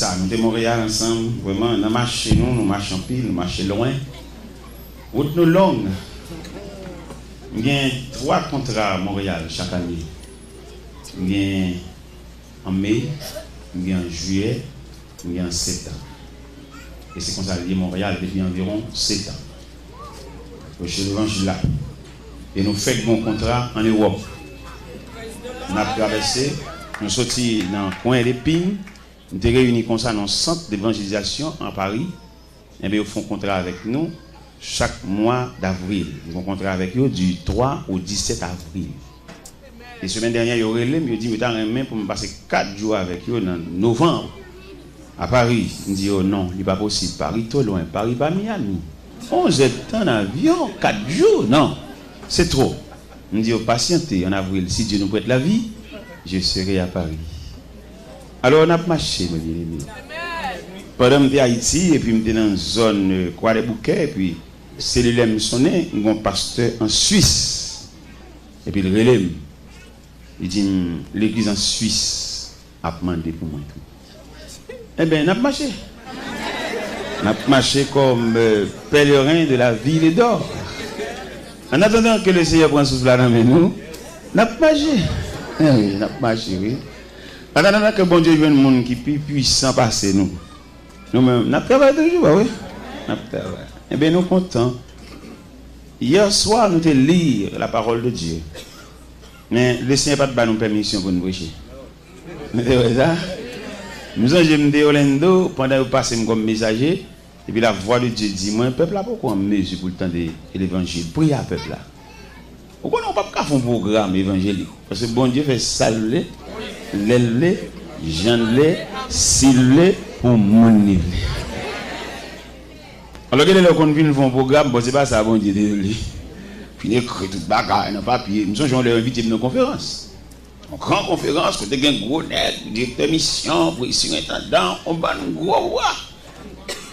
ça, nous de Montréal ensemble, vraiment, nous marchons, nous marchons pile, nous marchons loin. Route nous longue. Il y a 3 contrats à Montréal chaque année. Il y a en mai, il y a en juillet, il y a en septembre. Et c'est comme ça que Montréal depuis environ 7 ans. Chez l'Évangile là. Et nous faisons bon contrat en Europe. On a traversé, nous sommes sortis dans le coin des Pignes, nous sommes réunis comme ça dans le centre d'évangélisation en Paris. Et bien, ils font contrat avec nous chaque mois d'avril. Ils font contrat avec eux du 3 au 17 avril. Et la semaine dernière, ils ont relé, ils ont dit, mais un main pour me passer 4 jours avec eux en novembre à Paris. Ils disent, oh non, il n'est pas possible. Paris, trop loin. Paris, pas Miami. 11 temps en avion, 4 jours. Non, c'est trop. On dit, oh, patientez en avril. Si Dieu nous prête la vie, je serai à Paris. Alors, on a marché, mes bien-aimés. Pendant que j'étais à Haïti, et puis j'étais dans une zone Croix des Bouquets, et puis cellulaire me sonnait, il y a un pasteur en Suisse. Et puis le relais, il dit, l'église en Suisse a demandé pour moi. Eh bien, on a marché. On a marché comme pèlerin de la ville d'or. En attendant que le Seigneur prenne souffle dans nous, on a marché. Oui, on a marché, oui. En attendant que bon Dieu vienne un monde qui est plus puissant passer nous. Nous-mêmes, on a travaillé toujours, oui. On a travaillé. Eh bien, nous sommes contents. Hier soir, nous avons lu la parole de Dieu. Mais le Seigneur n'a pas de permission pour nous prêcher. C'est ça? Nous avons dit Orlando, pendant que vous passez comme messager, et puis la voix de Dieu dit, moi, peuple là, pourquoi on mesure pour le temps de l'évangile? Priez à peuple là. Pourquoi on n'a pas faire un programme évangélique? Parce que bon Dieu fait saluer, l'élever, jeûner, s'iller pour mon niveau. Alors que les gens qui font un programme, bon, c'est pas ça, bon Dieu, désolé. Puis ils écrivent tout bagarre, dans papier. Nous sommes invités dans une conférence. En grande conférence, quand il y a un gros net, directeur mission, président intendant, on va nous gros.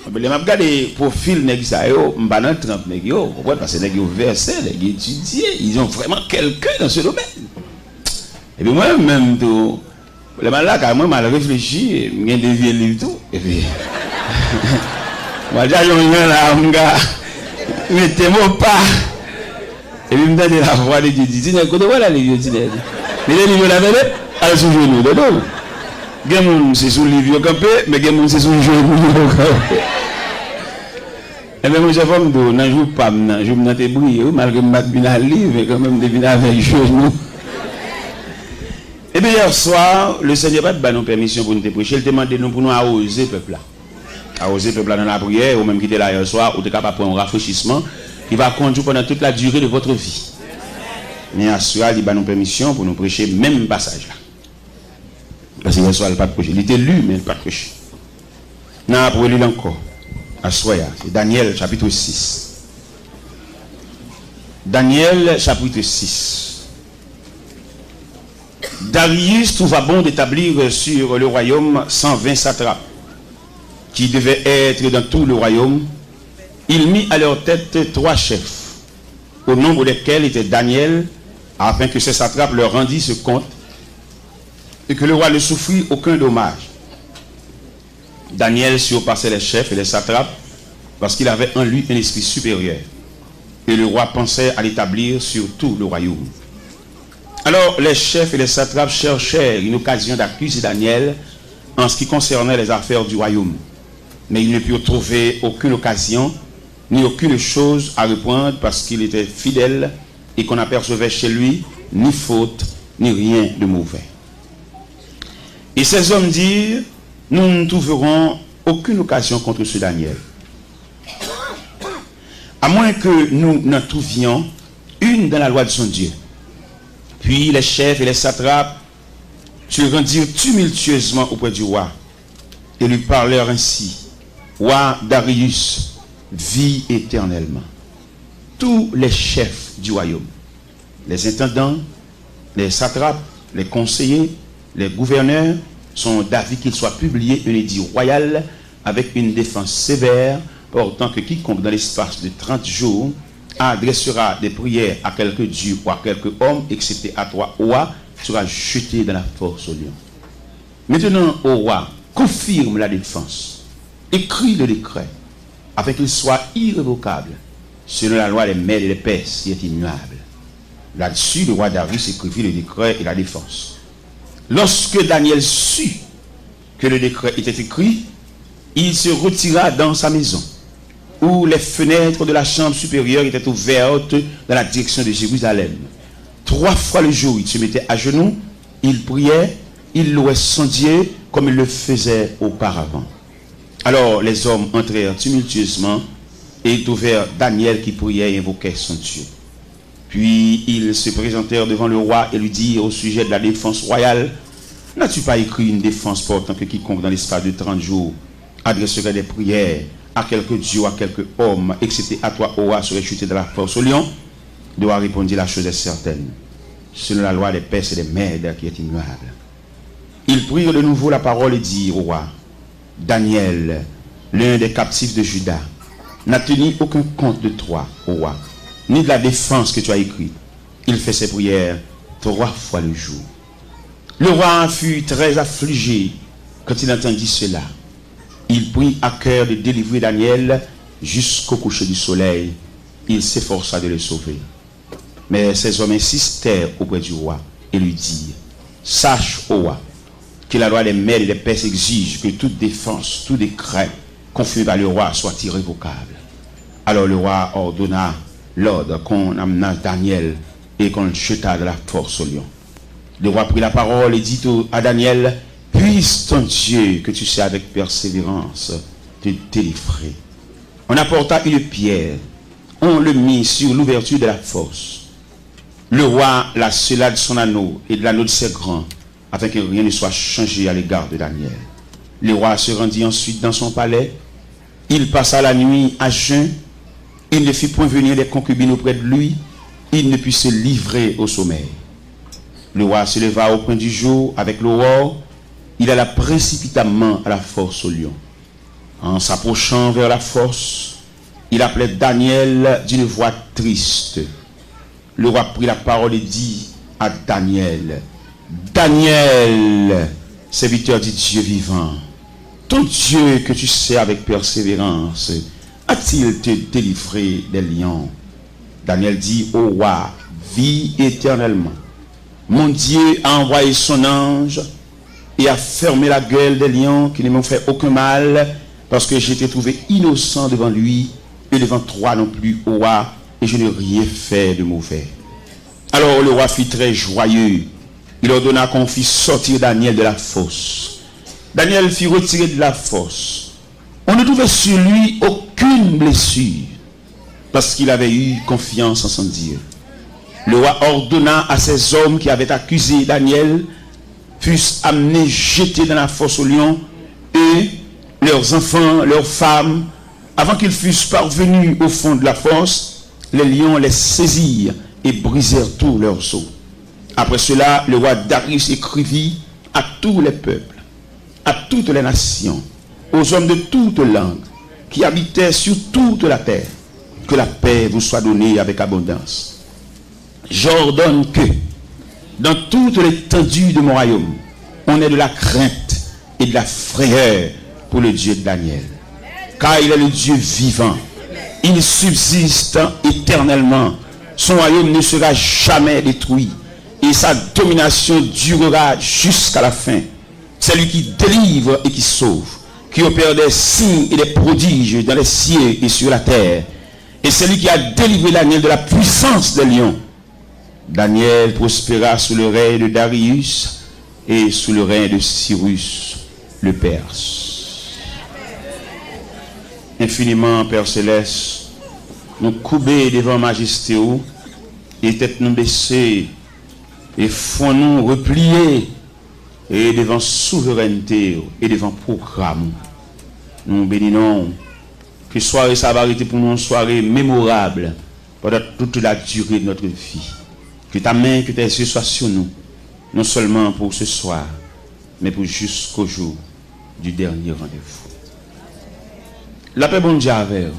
Je vais regarder le profil de ça, je vais dans 30 nègres, parce que les versés, les étudiés, ils ont vraiment quelqu'un dans ce domaine. Et puis moi-même, tout, le mal là, quand moi, mal réfléchi, je deviens livre tout. Et puis, moi, j'ai un là, mon gars, mettez-moi pas. Et puis, je me donne la voix de Dieu, je dis, écoute, voilà les vieux, mais les livres là, allez sur le genou, de l'eau. Quelqu'un c'est sous le livre campé, mais quelqu'un c'est sous le genou campé. Et bien, moi, j'ai fait un jour, je me suis brillé, malgré que je suis bien livre, mais quand même, je suis avec le genou. Et bien, hier soir, le Seigneur n'a pas de permission pour nous prêcher. Il demande nous pour nous arroser le peuple là. Arroser le peuple là dans la prière, ou même quitter là hier soir, ou être capable de prendre un rafraîchissement qui va conduire pendant toute la durée de votre vie. Mais hier soir, il a nous permission pour nous prêcher même passage là. Parce que hier soir, il n'a pas de prêcher. Il était lu, mais il n'a pas de prêcher. Non, pour lire encore. À Soya, c'est Daniel chapitre 6. Daniel chapitre 6. Darius trouva bon d'établir sur le royaume 120 satrapes qui devaient être dans tout le royaume. Il mit à leur tête 3 chefs, au nombre desquels était Daniel, afin que ces satrapes leur rendissent ce compte et que le roi ne souffrit aucun dommage. Daniel surpassait les chefs et les satrapes parce qu'il avait en lui un esprit supérieur. Et le roi pensait à l'établir sur tout le royaume. Alors les chefs et les satrapes cherchèrent une occasion d'accuser Daniel en ce qui concernait les affaires du royaume. Mais ils ne purent trouver aucune occasion, ni aucune chose à reprendre parce qu'il était fidèle et qu'on n'apercevait chez lui ni faute, ni rien de mauvais. Et ces hommes dirent, nous ne trouverons aucune occasion contre ce Daniel. À moins que nous n'en trouvions une dans la loi de son Dieu. Puis les chefs et les satrapes se rendirent tumultueusement auprès du roi et lui parlèrent ainsi. Roi Darius, vis éternellement. Tous les chefs du royaume, les intendants, les satrapes, les conseillers, les gouverneurs, sont d'avis qu'il soit publié un édit royal avec une défense sévère, portant que quiconque dans l'espace de 30 jours adressera des prières à quelque dieu ou à quelque homme, excepté à toi, roi, sera jeté dans la force au lion. Maintenant, au roi, confirme la défense, écrit le décret, afin qu'il soit irrévocable, selon la loi des Mèdes et des Perses qui est immuable. Là-dessus, le roi Darius écrivit le décret et la défense. Lorsque Daniel sut que le décret était écrit, il se retira dans sa maison, où les fenêtres de la chambre supérieure étaient ouvertes dans la direction de Jérusalem. 3 fois le jour, il se mettait à genoux, il priait, il louait son Dieu comme il le faisait auparavant. Alors les hommes entrèrent tumultueusement et trouvèrent Daniel qui priait et invoquait son Dieu. Puis ils se présentèrent devant le roi et lui dirent au sujet de la défense royale: n'as-tu pas écrit une défense portant que quiconque dans l'espace de 30 jours adresserait des prières à quelque dieu, à quelque homme, excepté à toi, ô roi, serait chuté de la force au lion? Le roi répondit: la chose est certaine, selon la loi des Perses et des Mèdes qui est immuable. Ils prirent de nouveau la parole et dirent au roi: Daniel, l'un des captifs de Juda, n'a tenu aucun compte de toi, ô roi, ni de la défense que tu as écrite. Il fait ses prières 3 fois le jour. Le roi fut très affligé quand il entendit cela. Il prit à cœur de délivrer Daniel jusqu'au coucher du soleil. Il s'efforça de le sauver. Mais ces hommes insistèrent auprès du roi et lui dirent: sache, ô roi, que la loi des Mèdes et des Perses exige que toute défense, tout décret confirmé par le roi soit irrévocable. Alors le roi ordonna l'ordre qu'on amena Daniel et qu'on le jeta de la force au lion. Le roi prit la parole et dit à Daniel: puisse ton Dieu, que tu sais avec persévérance, te délivrer. On apporta une pierre, on le mit sur l'ouverture de la fosse. Le roi la scella de son anneau et de l'anneau de ses grands, afin que rien ne soit changé à l'égard de Daniel. Le roi se rendit ensuite dans son palais. Il passa la nuit à jeun. Il ne fit point venir des concubines auprès de lui. Il ne put se livrer au sommeil. Le roi se leva au point du jour avec l'aurore. Il alla précipitamment à la fosse au lion. En s'approchant vers la fosse, il appelait Daniel d'une voix triste. Le roi prit la parole et dit à Daniel: Daniel, serviteur du Dieu vivant, ton Dieu que tu sais avec persévérance, a-t-il te délivré des lions? Daniel dit: ô roi, vis éternellement. Mon Dieu a envoyé son ange et a fermé la gueule des lions qui ne m'ont fait aucun mal, parce que j'ai été trouvé innocent devant lui et devant toi non plus, ô roi, et je n'ai rien fait de mauvais. Alors le roi fut très joyeux. Il ordonna qu'on fît sortir Daniel de la fosse. Daniel fut retiré de la fosse. On ne trouvait sur lui aucune blessure, parce qu'il avait eu confiance en son Dieu. Le roi ordonna à ces hommes qui avaient accusé Daniel fussent amenés, jetés dans la fosse aux lions, et leurs enfants, leurs femmes, avant qu'ils fussent parvenus au fond de la fosse, les lions les saisirent et brisèrent tous leurs os. Après cela, le roi Darius écrivit à tous les peuples, à toutes les nations, aux hommes de toutes langues qui habitaient sur toute la terre, que la paix vous soit donnée avec abondance. J'ordonne que, dans toute l'étendue de mon royaume, on ait de la crainte et de la frayeur pour le Dieu de Daniel. Car il est le Dieu vivant. Il subsiste éternellement. Son royaume ne sera jamais détruit. Et sa domination durera jusqu'à la fin. C'est lui qui délivre et qui sauve, qui opère des signes et des prodiges dans les cieux et sur la terre. Et c'est lui qui a délivré Daniel de la puissance des lions. Daniel prospéra sous le règne de Darius et sous le règne de Cyrus le Perse. Infiniment, Père Céleste, nous couper devant majesté et tête nous baisser et font nous replier et devant souveraineté et devant programme. Nous bénissons que soirée ça va arrêter pour nous une soirée mémorable pendant toute la durée de notre vie. Que ta main, que tes yeux soient sur nous, non seulement pour ce soir, mais pour jusqu'au jour du dernier rendez-vous. La paix bon Dieu avec vous.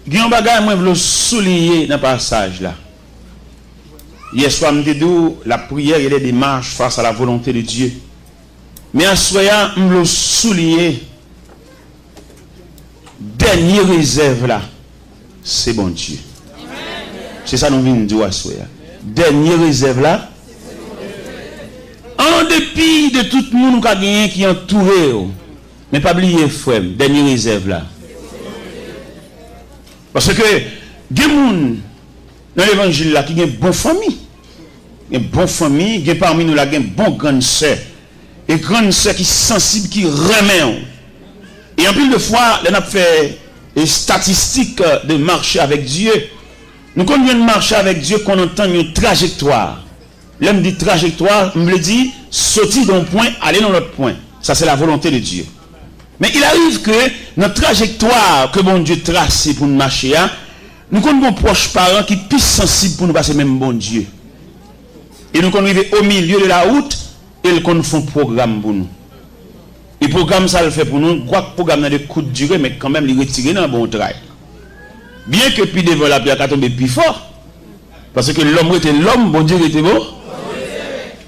Il y a un bagage que je veux souligner dans le passage là. Hier soir, je me dis la prière et les démarches face à la volonté de Dieu. Mais en soyant, je veux souligner, dernière réserve là, c'est bon Dieu. C'est ça que nous venons de dire à soya. Dernière réserve là, en dépit de tout le monde qui a gagné, qui est entouré, mais pas oublier, frère, dernière réserve là. Parce que, il y a des gens dans l'évangile là qui ont une bonne famille. Il y a une bonne famille, il y a parmi nous là, il y a une bonne grande sœur. Et grande sœur qui sont sensibles, qui remet. Et en plus de fois, on a fait des statistiques de marcher avec Dieu. Nous, quand on vient de marcher avec Dieu, qu'on entend une trajectoire. L'homme dit trajectoire, on me le dit, sortir d'un point, aller dans l'autre point. Ça, c'est la volonté de Dieu. Mais il arrive que notre trajectoire que bon Dieu trace pour nous marcher, nous avons proches parents qui sont plus sensibles pour nous passer même bon Dieu. Et nous arrivons au milieu de la route et ils font un programme pour nous. Et le programme, ça le fait pour nous. Quoi que le programme a des coups de durée, mais quand même, il retire dans un bon travail. Bien que puis devant la pierre, tombe plus fort. Parce que l'homme était l'homme, bon Dieu était beau.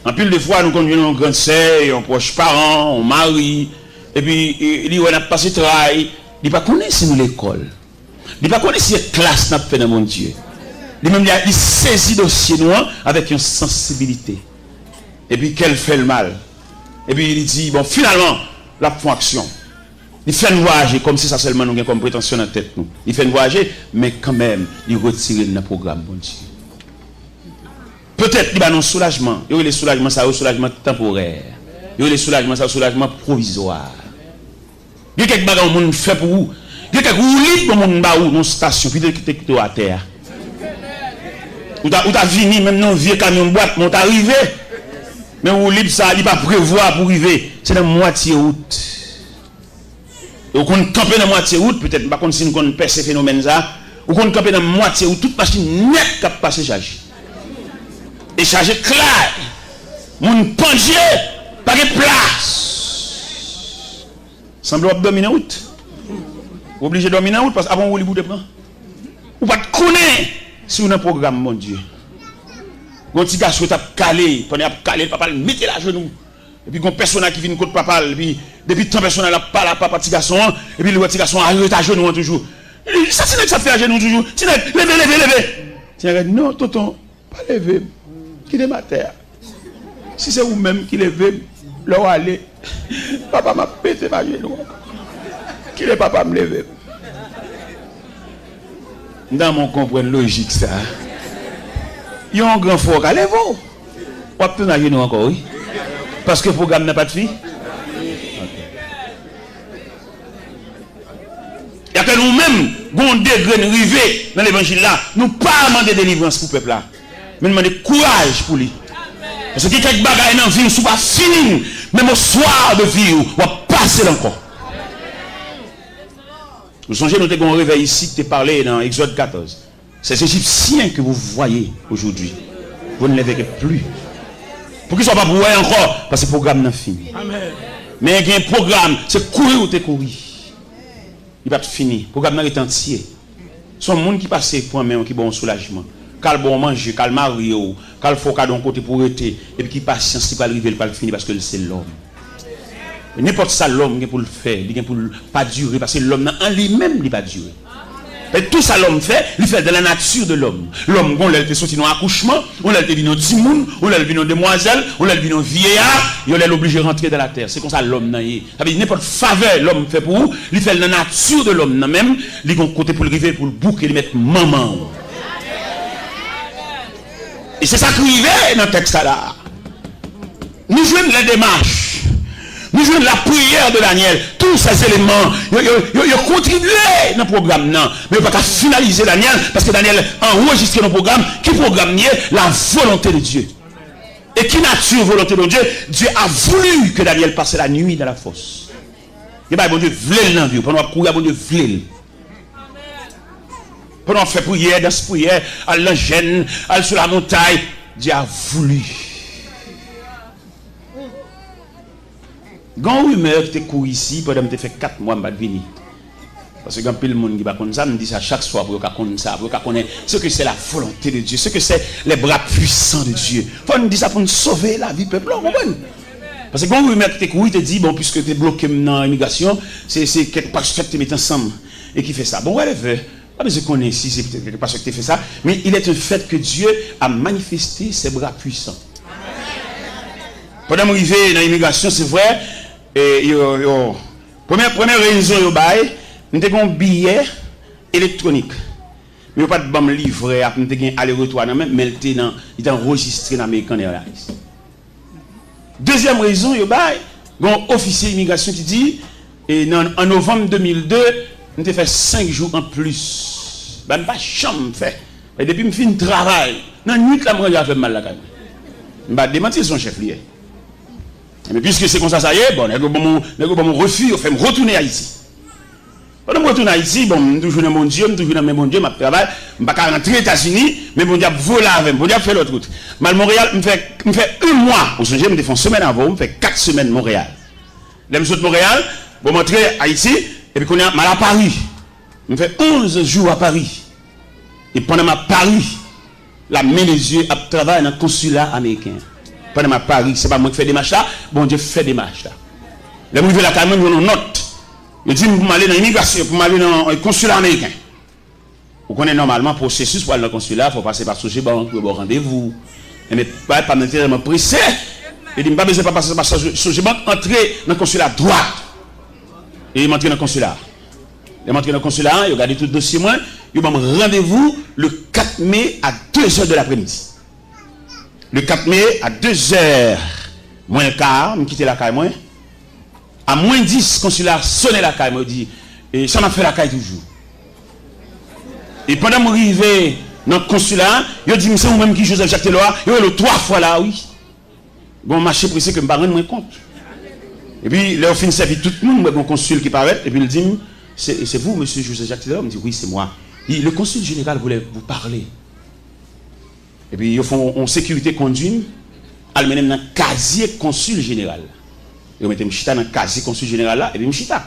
En plus de fois, nous conduisons en grande sœur, en proche parents, en mari. Et puis, il dit, on a passé le travail. Il ne pas connaître si nous l'école. Il ne pas connaître si la classe n'a pas fait dans mon Dieu. Il saisit le dossier noir avec une sensibilité. Et puis, qu'elle fait le mal. Et puis, il dit, bon, finalement, la font action. Il fait nous voyager comme si ça seulement nous avons comme prétention dans la tête. Nous. Il fait nous voyager, mais quand même, il retire le programme, bon Dieu. Peut-être qu'il y a un soulagement. Il y a le soulagement, ça un soulagement temporaire. Il y a le soulagement, ça un soulagement provisoire. Il y a quelques bagages que monde fait pour vous. Il y a quelques roulis pour monde ba ou dans station puis de quitter à terre. Ou t'as venu même dans vieux camion boîte, mon arrivé. Mais ou libre ça, il pas prévoir pour arriver. C'est la moitié route. Ou qu'on camper dans moitié route, peut-être pas comme si nous connaissons ce phénomène ça. Ou qu'on camper dans moitié route, toute machine net qui passe chargée. Et chargé clair. Mon pendier, pas de place. Semble dominer la route. Obligé de dominer la route parce qu'avant vous les prendre. Ou pas de connaître si on a un programme, mon Dieu. Quand petit garçon t'a calé, pendant calé, papa le mettait la genou. Et puis quand personne qui vient contre papa, et puis depuis tant personne n'a pas la papa petit garçon, et puis le petit garçon arrive à genoux toujours. Ça c'est que ça fait à genoux toujours. Levez. Tiens, non, tonton, pas lever. Quittez ma terre. Si c'est vous-même qui levez, là où aller, papa m'a pété ma genou. Qui est papa me lever? Dans mon comprendre logique ça. Il y a un grand fort à lever. Ou à à genoux encore, oui. Parce que le programme n'a pas de fille. Il y a que nous-mêmes, nous degré arrivé dans l'évangile là, nous pas demander délivrance pour le peuple là. Mais nous demander courage pour lui. Parce que quelques bagages dans la vie, ne pas fini. Même au soir de vie, on va passer encore. Vous songez, nous avons un réveil ici qui est parlé dans Exode 14. C'est ces Égyptiens que vous voyez aujourd'hui. Vous ne les verrez plus. Pour qu'ils ne soient pas pour vous encore, parce que le programme n'a fini. Amen. Mais il y a un programme, c'est courir ou te courir. Il va être fini. Le programme est entier. Ce monde qui passe pour un qui a un soulagement. Quand bon manger, quand marier, quand faut qu'à d'un côté pour être, et puis qui patience, qui va arriver, il va le finir parce que c'est l'homme. N'importe ça, l'homme qui pour le faire, il pour pas durer, parce que l'homme en lui-même, il va durer. Et tout ça l'homme fait, il fait de la nature de l'homme. L'homme, on l'a sorti dans l'accouchement, on l'a vu dans Timoun, on l'a vu dans demoiselle, on l'a vu dans vieillard, il l'a obligé de rentrer dans la terre. C'est comme ça l'homme n'a y. Ça veut dire n'importe faveur l'homme fait pour vous, il fait de la nature de l'homme même, il a un côté pour le river, pour le bouc et le mettre maman. Et c'est ça qui arrive dans le texte là. Nous jouons les démarches. Nous jouons la prière de Daniel. Tous ces éléments, ils ont contribué dans le programme. Non. Mais il ne faut pas finaliser Daniel parce que Daniel a enregistré dans le programme qui programme la volonté de Dieu. Et qui nature volonté de Dieu? Dieu a voulu que Daniel passe la nuit dans la fosse. Et bien, bon Dieu voulait dans la vie. Pendant courir, bon Dieu voulait. Pendant faire prière, dans cette prière, à l'engène, à sur la montagne, Dieu a voulu. Quand rumeur qui te court ici, pendant que tu fais 4 mois, je vais venir. Parce que quand le monde qui va connaître ça, me dit ça chaque soir pour connaître ça, pour connaître ce que c'est la volonté de Dieu, ce que c'est les bras puissants de Dieu. Il faut nous dire ça pour nous sauver la vie du peuple. Parce que quand vous mettez couille, te dit, bon, puisque tu es bloqué dans l'immigration, c'est quelque part que tu mets ensemble et qui fait ça. Bon, ouais, pas besoin de connaître si c'est quelque part que tu fait ça, mais il est un fait que Dieu a manifesté ses bras puissants. Pendant que je suis dans l'immigration, c'est vrai, première raison, nous avons un billet électronique. Mais pas de bon livret, nous avons un aller-retour, mais il est enregistré dans l'American Airlines. Deuxième raison, il y a un officier d'immigration qui dit, en novembre 2002, nous avons fait 5 jours en plus. Je n'ai pas de chambre fait. Et depuis que je finis le travail, dans la nuit, je vais faire mal la caille. Je vais démentir son chef lié. Mais puisque c'est comme ça, ça y est, bon, je vais mon refus, je vais me retourner à Haïti. Pendant que je retourne à Haïti, bon, je suis toujours dans mon Dieu, je suis toujours dans mon Dieu, je travaille, je ne vais pas rentrer aux États-Unis, mais mon Dieu volé avec moi, je vais faire l'autre route. Mal Montréal, je me fais 1 mois. Vous savez, je me fais une semaine avant, je me fais 4 semaines Montréal. Là, je suis de Montréal, je vais rentrer à Haïti, et puis quand je suis à Paris, je me fais 11 jours à Paris. Et pendant ma Paris, la main les yeux à travailler dans le consulat américain. Pendant ma Paris, ce n'est pas moi qui fais des marches là, bon Dieu fait des marches là. Là, je vais la caméra, je note. Je dis, pour m'aller dans l'immigration, pour m'aller dans le consulat américain. Vous connaissez normalement le processus pour aller dans le consulat, il faut passer par Soje Bank, pour avoir rendez-vous. Mais pas nécessairement pressé. Il dit, pas besoin de passer par Soje Bank, entrer dans le consulat droit. Et il m'entre dans le consulat. Il m'entre dans le consulat, il regarde tout le dossier, il m'a rendez-vous le 4 mai à 2h de l'après-midi. Le 4 mai à 2h moins le quart, je quitte la caille moins. À moins 10, consulat sonne la caille, me dit, et ça m'a fait la caille toujours. Et pendant que je suis arrivé dans le consulat, il dit, c'est vous-même qui Joseph Jacques Taylor, il est 3 fois là, oui. Bon, marché pressé que je ne me rends moins compte. Et puis, là, on finit servi tout le monde, mon consul qui paraît, et puis il dit, c'est vous, monsieur Joseph Jacques Taylor? Il me dit, oui, c'est moi. Le consul général voulait vous parler. Et puis, ils font en sécurité conduite, ils mènent dans le casier consul général. Ils mettent Mchita dans le casier consul général là, et puis Mchita.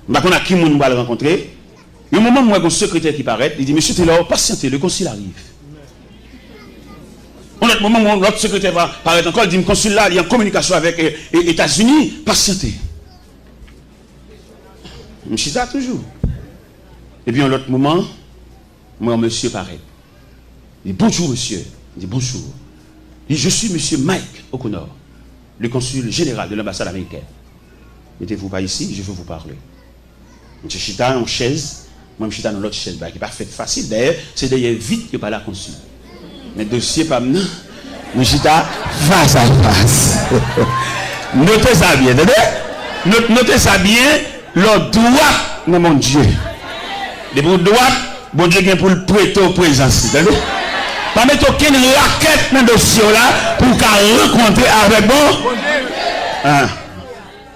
Je ne sais pas qui on va le rencontrer. Il y a un moment où il y a un secrétaire qui paraît, il dit, monsieur Taylor, patientez, le consul arrive. Un autre moment où l'autre secrétaire va paraître encore, il dit, le consul là, il est en communication avec les États-Unis, patientez. Mchita toujours. Et puis, en l'autre moment, moi, monsieur paraît. Il dit, bonjour, monsieur. Il dit, bonjour. Il dit, je suis monsieur Mike O'Connor, le consul général de l'ambassade américaine. Mettez-vous pas ici, je veux vous parler. Monsieur Chita en chaise, moi, je suis dans l'autre chaise, qui n'est pas fait facile. D'ailleurs, c'est d'ailleurs vite que par la consul. Mais dossier pas maintenant, je suis face à face. Notez ça bien, notez ça bien, le droit dans mon Dieu. Les pour droit, bon Dieu vient pour le prêter au présent. Pas mettre aucune raquette dans le dossier là pour qu'elle rencontre avec bon.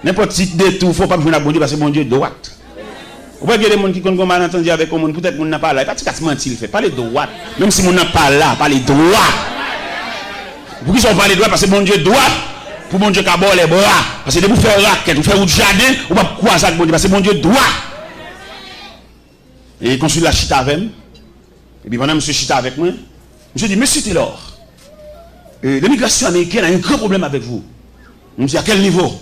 N'importe qui détour, il ne faut pas venir à bon Dieu parce que bon Dieu est droite. Vous voyez des gens qui ont malentendu avec le monde, peut-être qu'on n'a pas là. Il n'y a pas de mentir, il fait. Parlez droit. Même si on n'a pas là, parlez droit. Pourquoi ils sont parlés droit? Parce que bon Dieu est droit. Pour bon Dieu qui a les bras. Parce que de vous faire raquette, vous faire un jardin, ou pas quoi ça bon Dieu? Parce que bon Dieu est droit. Et il consulte la chita avec moi. Et puis pendant que monsieur chita avec moi, monsieur dit, monsieur Taylor, l'immigration américaine a un grand problème avec vous. Je me dis, à quel niveau?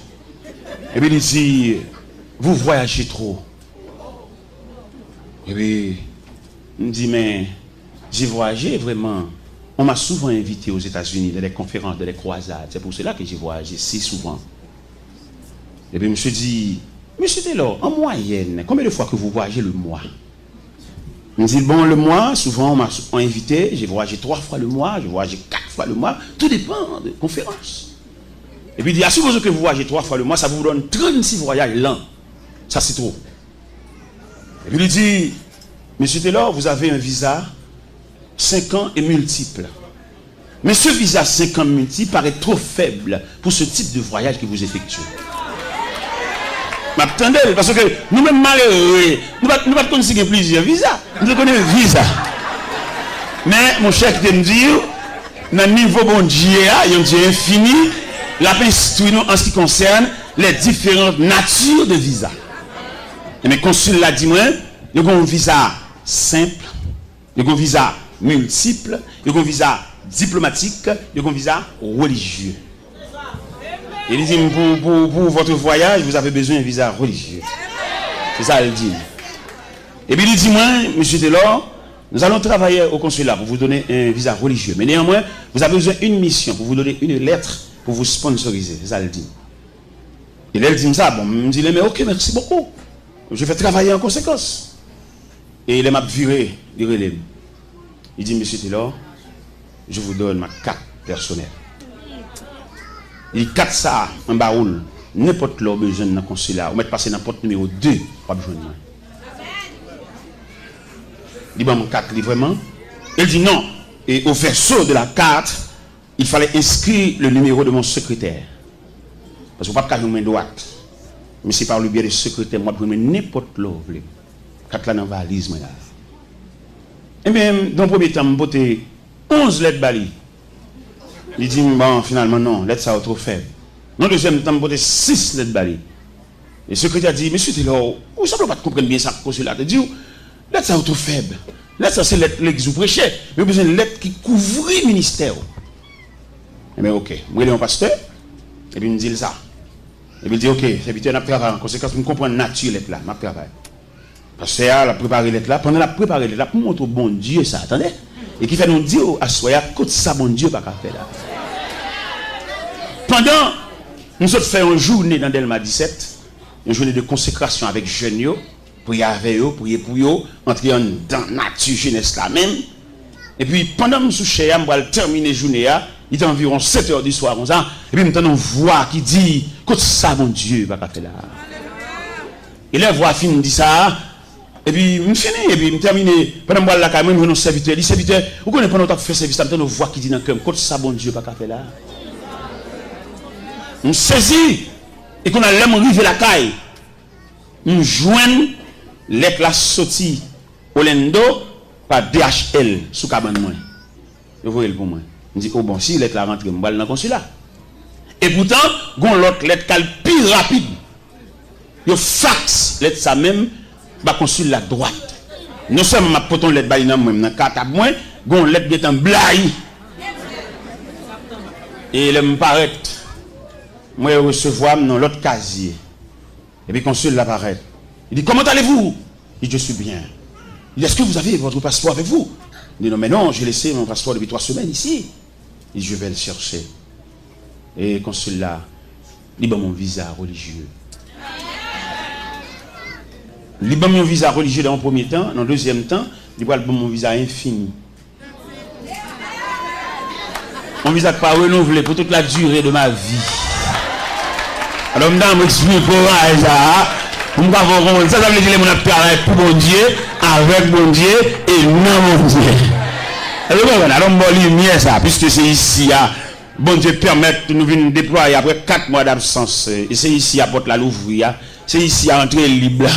Et puis il dit, vous voyagez trop. Et puis, il me dit, mais j'ai voyagé vraiment. On m'a souvent invité aux États-Unis dans des conférences, dans des croisades. C'est pour cela que j'ai voyagé si souvent. Et puis, monsieur dit, monsieur Taylor, en moyenne, combien de fois que vous voyagez le mois? Il me dit, bon, le mois, souvent on m'a invité, j'ai voyagé 3 fois le mois, j'ai voyagé 4 fois le mois, tout dépend de conférences. Et puis il dit, à supposer que vous voyagez 3 fois le mois, ça vous donne 36 voyages l'an. Ça c'est trop. Et puis il dit, monsieur Taylor, vous avez un visa 5 ans et multiple. Mais ce visa 5 ans multiple paraît trop faible pour ce type de voyage que vous effectuez. M'attendez, parce que nous-mêmes malheureux, nous ne pas connaître plusieurs visas. Nous connaissons visa. Mais mon cher qui me dit, dans le niveau bon Dieu, il y a un Dieu infini, la paix instruit nous en ce qui concerne les différentes natures de visa. Et mes consuls l'a dit moi, il y a un visa simple, il y a un visa multiple, il y a un visa diplomatique, il y a un visa religieux. Il dit, pour votre voyage, vous avez besoin d'un visa religieux. C'est ça, il dit. Et puis il dit, moi, monsieur Taylor, nous allons travailler au consulat pour vous donner un visa religieux. Mais néanmoins, vous avez besoin d'une mission pour vous donner une lettre pour vous sponsoriser. C'est ça, il dit. Et là, il dit ça. Bon, il me dit, mais ok, merci beaucoup. Je vais travailler en conséquence. Et il m'a viré, il relève. Il dit, monsieur Taylor, je vous donne ma carte personnelle. Il dit, carte ça, un baoul. N'importe l'heure besoin dans le consulat. Vous mettez passer dans la porte numéro 2, pas besoin de moi. Il dit, mon carte, vraiment. Il dit, non. Et au verso de la carte, il fallait inscrire le numéro de mon secrétaire. Parce que vous ne pouvez pas nous main droite. Mais c'est par le biais du secrétaire, moi, je peux n'importe l'heure. Carte là dans la valise, moi. Et bien, dans le premier temps, je vais 11 lettres bali. Il dit, bon, finalement, non, lettres ça trop faible. Dans le deuxième temps, je vais 6 lettres bali. Et le secrétaire dit, monsieur Taylor, vous ne savez pas comprendre bien ça, consulat. Il dit, lettres ça trop faible. Lettres ça, c'est l'église vous prêchez. Mais vous avez besoin de lettres qui couvrent le ministère. Eh bien, ok. Moi, je suis un pasteur. Et puis, il me dit ça. Et puis, il dit, ok, c'est vite, on a travaillé en conséquence, pour comprendre la nature de lettre là. Je travaille. Parce que la préparé l'être là, pendant la préparer l'être là, pour montrer bon Dieu ça, attendez? Et qui fait nous dire à soya, côté ça, bon Dieu, pas qu'à faire là. Pendant, nous autres faisons une journée dans Delma 17, une journée de consécration avec jeunes, prier avec eux, prier pour eux, entrer dans la nature jeunesse là même. Et puis, pendant que nous sommes on va terminer la journée, il est environ 7 h du soir, comme ça, et puis nous entendons une voix qui dit, côté ça, bon Dieu, pas qu'à faire là. Et la voix fin dit ça. Et puis, je finis, et puis, je termine. Pendant que je suis là, je suis un serviteur. Les serviteurs, vous connaissez pendant que je fais service, je une voix qui dit dans le cœur, quand ça, bon Dieu, pas qu'à faire là. Je saisis, et qu'on a l'aime arrivé la caille. Je joigne l'être sorti au Lendo par DHL sous cabane. Vous voyez le pour moi. Je dis, oh bon, si l'être la rentrée, je vais dans le consulat. Et pourtant, l'autre lettre qui est plus rapide. Je fax l'être ça même. Ba consul la droite. Non seulement ma poton lettre ba nan même dans carte à moi, gon lettre qui est en blaye. Et il me paraît moi recevoir dans l'autre casier. Et puis consul l'apparaît. Il dit comment allez-vous? Il dit je suis bien. Il dit est-ce que vous avez votre passeport avec vous? Il dit non mais non, j'ai laissé mon passeport depuis 3 semaines ici. Il dit je vais le chercher. Et consul là, il dit mon visa religieux. Il donne mon visa religieux dans le premier temps, dans le deuxième temps, il donne mon visa infini. Mon visa pas renouvelé pour toute la durée de ma vie. Alors, je vais expliquer pour ça. Ça veut dire que je vais travailler pour mon Dieu, avec mon Dieu et non mon Dieu. Alors, je vais lumière ça, puisque c'est ici, bon Dieu permet de nous déployer après 4 mois d'absence. Et c'est ici à Porte la Louvre, c'est ici à entrer libre.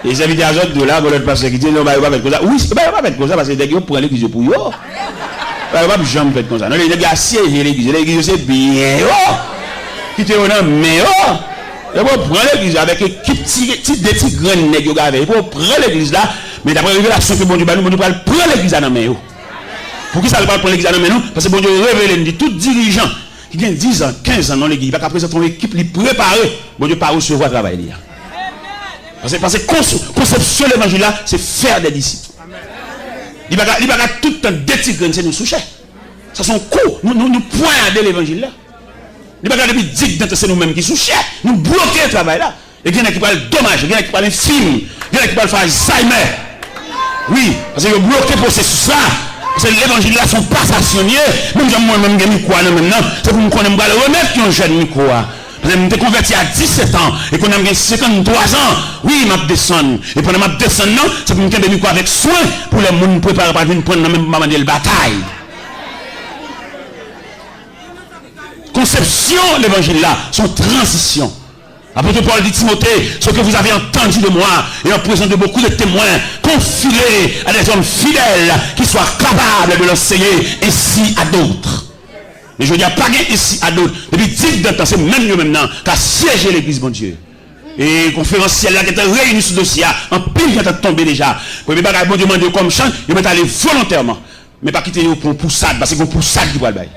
Et les invités à autres de là, l'autre pasteur qui dit non, bah, il va pas faire comme ça. Oui, il va pas faire comme ça parce que les gens prennent l'église pour eux. Il va pas jamais faire comme ça. Non, les gens assiégent l'église. L'église, c'est bien. Qui te donne, mais il va prendre l'église avec des petits grains de yoga. Il va prendre l'église là, mais d'après la révélation que bon Dieu va nous prendre l'église à la main. Pour qui ça ne va pas prendre l'église à la main? Parce que bon Dieu révèle, dit tout dirigeant qui vient 10 ans, 15 ans dans l'église, il va présenter une équipe préparée. Bon Dieu pas recevoir travail. Parce que conception de l'évangile là, c'est faire des disciples. Il va tout le temps détigrer, c'est nous soucher. Ça sont cours, nous pointer l'évangile là. Il va depuis 10 ans, c'est nous-mêmes qui souchons. Nous bloquons le travail là. Et il y en a qui parlent dommage, il y en a qui parlent film, il y en a qui parlent faire Alzheimer. Oui, parce que vous bloquez le processus là. Parce que l'évangile là, sont pas stationnés. Même si moi-même, j'ai mis quoi maintenant, c'est pour me connaître le remettre qui ont jeune micro. Je me converti à 17 ans et qu'on a 53 ans. Oui, je descends. Et pendant que je descends, c'est pour me faire avec soin pour les gens préparés pour venir prendre même moment de bataille. Conception de l'évangile là, son transition. Apôtre Paul dit Timothée, ce que vous avez entendu de moi et en présence de beaucoup de témoins, confiez à des hommes fidèles qui soient capables de l'enseigner ainsi à d'autres. Mais je ne dis pas ici à d'autres. Depuis 10 ans, c'est même nous maintenant qui a siégé l'église, bon Dieu. Et conférenciel là qui était réuni sur le dossier, en pile qui est tombé déjà. Pour les bagages, bon Dieu demande comme chant, ils mettent aller volontairement. Mais pas quitter pour poussade, parce que c'est pour poussade qui va le bail.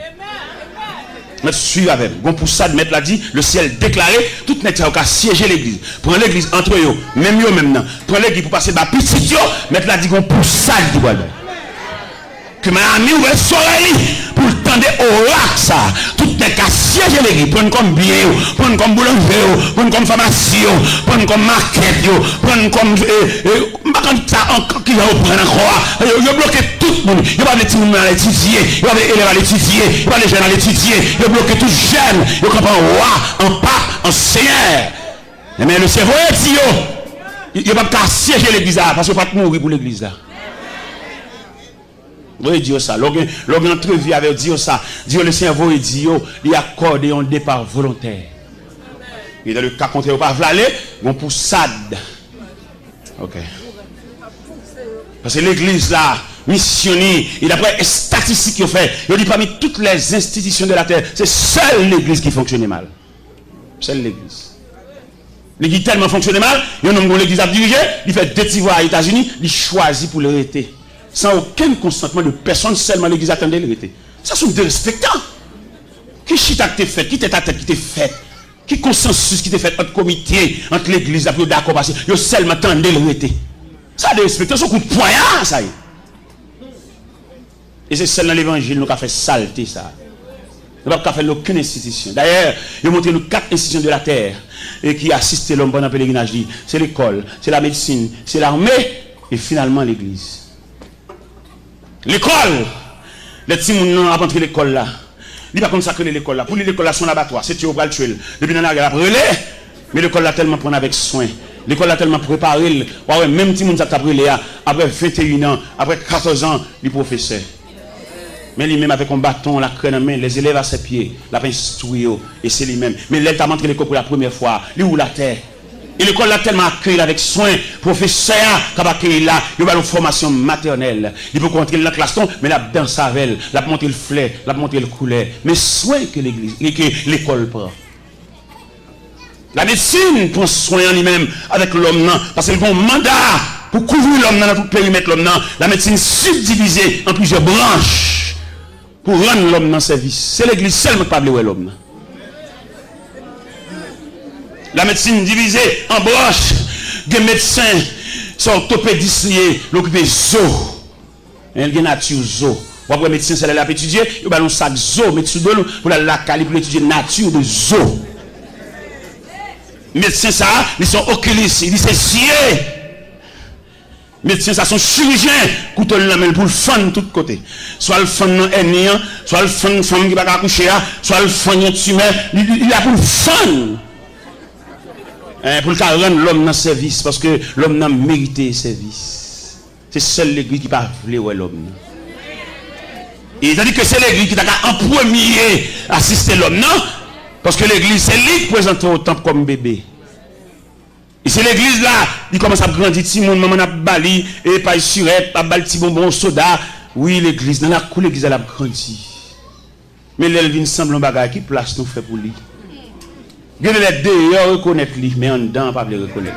Mettre suivre avec. Gon pour ça de mettre là dit, le ciel déclaré, tout net a siéger l'église. Prends l'église entre eux, même eux même. Prends l'église pour passer par petit yo, mettre là dit gon pour ça de voilà. Que ma ami ou le soleil pour tendre oracle ça. Tout net a siéger l'église. Prendre comme bien, prendre comme boulanger, prendre comme pharmacie, prendre comme market, prendre comme ça encore qui va prendre encore. Yo bloqué tout le monde. Yo pas les petits monde à l'étudier, yo pas les élèves à l'étudier, yo pas les jeunes à l'étudier, yo bloqué tout jeune, yo comme en roi, en pape, en seigneur. Mais le cerveau est dit yo pas qu'à siéger l'église là parce que pas mourir pour l'église là. Oui, Dieu ça. Lorsqu'on entrevue avec Dieu ça, Dieu le cerveau il dit il accorde un départ volontaire. Et dans le cas contraire, pas vlalé, on pour sad. OK. Parce que l'église là, missionnaire, et d'après les statistiques qu'ils ont fait, il dit parmi toutes les institutions de la terre, c'est seule l'église qui fonctionnait mal. Seule l'église. L'église tellement fonctionnait mal, il y a un homme qui l'église a dirigé, il fait 2 petits voix aux États-Unis, il choisit pour l'arrêter. Sans aucun consentement de personne, seulement l'église attendait l'arrêter. Ça sont des respectants. Qui chita qui t'est fait, qui t'est ta tête qui t'est fait, qui consensus qui t'est fait entre comité, entre l'église, après d'accord, parce que seulement attendait l'arrêter. Ça des respectants, son coup de poignard, ça y est. Et c'est celle dans l'évangile qui a fait saleté ça. Il n'a pas fait aucune institution. D'ailleurs, il a montré nous 4 institutions de la terre et qui assistent l'homme pendant le pèlerinage. C'est l'école, c'est la médecine, c'est l'armée et finalement l'église. L'école, les petits gens ont entré l'école là. Il va consacrer l'école là. Pour lui, l'école là, son abattoir. C'est tuer au bras le tuer. Depuis dans la guerre, après, mais l'école là tellement prendre avec soin. L'école a tellement préparé. Ouais, même si on a appris après 21 ans, après 14 ans, le professeur. Mais lui-même avec un bâton, la crème en main, les élèves à ses pieds, la instruit, et c'est lui-même. Mais l'école a montré l'école pour la première fois. Lui ou la terre. Et l'école l'a tellement accueilli avec soin. Professeur qui a accueilli là, il a une formation maternelle. Il peut rentrer dans la classe, mais la danse avec elle, la monter le fleur, la monter le couleur. Mais soin que l'église, que l'école prend. La médecine prend soin en lui-même avec l'homme, parce qu'elle a un mandat pour couvrir l'homme dans tout périmètre l'homme. La médecine subdivisée en plusieurs branches pour rendre l'homme dans service. C'est l'église seulement qui parle de l'homme. La médecine divisée en branches. Des médecins sont orthopédistes liés, l'occupé zo. Il y a nature zo. Après médecin, c'est là pour étudier, il y a un sac zo, médecin de l'eau, pour la cali pour étudier nature de zo. Médecins ça, ils sont oculistes, ils disent c'est médecins ça sont chirurgiens, couteau la main pour le fan de tous côtés. Soit le fan non ennemi, soit le fan femme qui va accoucher, soit le fan humain, il a pour le fan. Pour le rendre l'homme dans service parce que l'homme n'a mérité service. C'est seule l'église qui va vouloir l'homme. Et il a dit que c'est l'église qui t'a en premier assister l'homme, non? Parce que l'église, c'est lui qui présente au temple comme bébé. Et c'est l'église là, il commence à grandir, si mon maman a bali, et pas surette, pas bali, petit bonbon, soda. Oui, l'église, dans la cour, l'église, elle a grandi. Mais elle vient semble un bagage qui place nous fait pour lui. Il y a les deux, il reconnaître lui, mais en dedans, pas le reconnaître.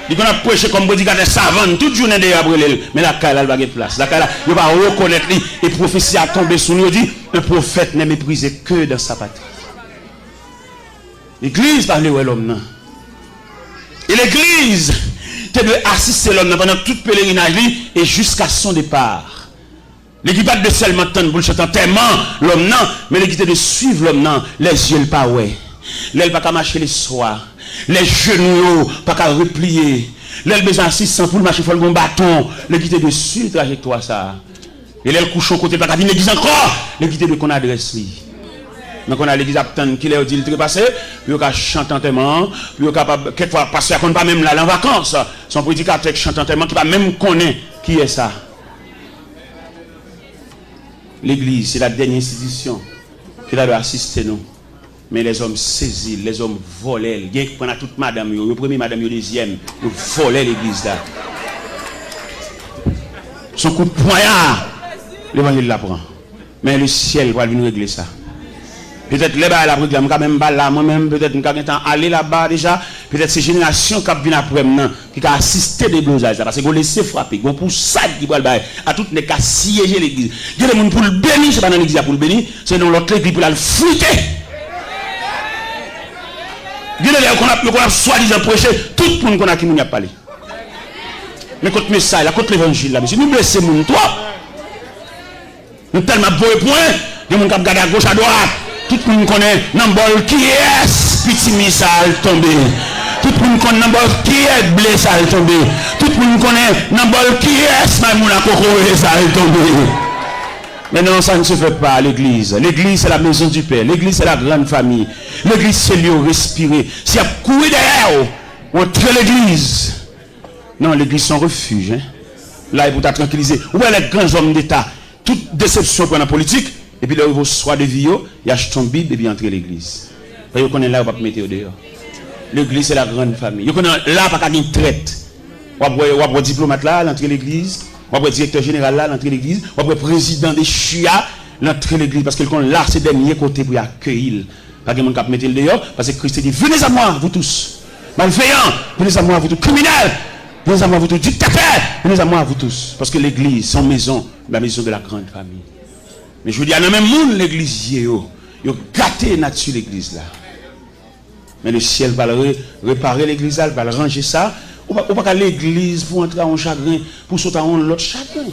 Il a prêché comme bodyguard savant, toute journée de Gabriel, mais la caille, elle va gagner place. La caille, il va reconnaître lui, et prophétie a tombé sur lui, il dit, un prophète n'est méprisé que dans sa patrie. L'église parle de l'homme. Et l'église, tu dois assister l'homme pendant toute pèlerinage et jusqu'à son départ. L'église pas de seulement attendre pour le chanter tellement l'homme, mais l'église de suivre l'homme, les yeux pas ouais. L'aile pas qu'à marcher les soirs. Les genoux pas qu'à replier. L'aile besoin d'assistance pour marcher, il faut le bon bâton. L'église de suivre la trajectoire ça. Et l'aile couche au côté pas qu'à venir l'église encore. L'église de qu'on adresse lui. Donc on a l'église attend qu'il ait dit le passé, puis on a chanté tellement, puis on capable quelquefois passer à pas même là en vacances. Son prédicateur chante tellement qui pas même connaît qui est ça. L'église, c'est la dernière institution qui doit assister nous. Mais les hommes saisis, les hommes volaient. Il y a toute madame, le premier madame, le deuxième, ils volaient l'église là. Son coup de poignard, l'évangile l'apprend. Mais le ciel va venir régler ça. Peut-être les bas la programme quand même pas là moi-même peut-être nous avons temps aller là-bas déjà peut-être ces générations qui viennent après maintenant qui a assisté des blosages parce qu'on laisse frapper on pour ça qui va à toutes les cas siéger l'église il y a des gens pour le bénir c'est pas dans l'église pour le bénir c'est dans l'autre église pour la fouetter il y a des gens qu'on a soi-disant prêché tout le monde qu'on a qui nous a parlé mais contre message là contre l'évangile là monsieur nous blessons mon toi nous tellement beau point des gens qui regardent à gauche à droite. Tout le monde connaît Nambol qui est petit missile tombé. Tout le monde connaît Nambol qui est blessé tombé. Tout le monde connaît Nambol qui est Maïmouna Koko tombé. Mais non, ça ne se fait pas à l'église. L'église, c'est la maison du Père. L'église, c'est la grande famille. L'église, c'est lieu où respirer. S'il y a courir derrière, on tire l'église. Non, l'église, c'est un refuge. Hein? Là, il faut tranquilliser. Où est les grands hommes d'État? Toute déception pour la politique. Et puis là, il soit de vie, il achète son Bible et puis entre l'église. Parce que là, on va mettre dehors. L'église, c'est la grande famille. Là, pas qu'à une traite. On va diplomate là, l'entrée l'église. On va directeur général là, l'entrée l'église. On va président des chia, l'entrée l'église. Parce que là, c'est le dernier côté pour accueillir. Pas que mon cap mettre dehors. Parce que Christ dit, venez à moi, vous tous. Malveillants, venez à moi, vous tous. Criminels, venez à moi, vous tous. Dictateurs, venez à moi, vous tous. Parce que l'église, son maison, la maison de la grande famille. Mais je vous dis, il y a même monde l'église, il a gâté nature l'église là. Mais le ciel va réparer l'église là, va ranger ça. Ou pas l'église pour entrer en chagrin, pour sauter en l'autre chagrin.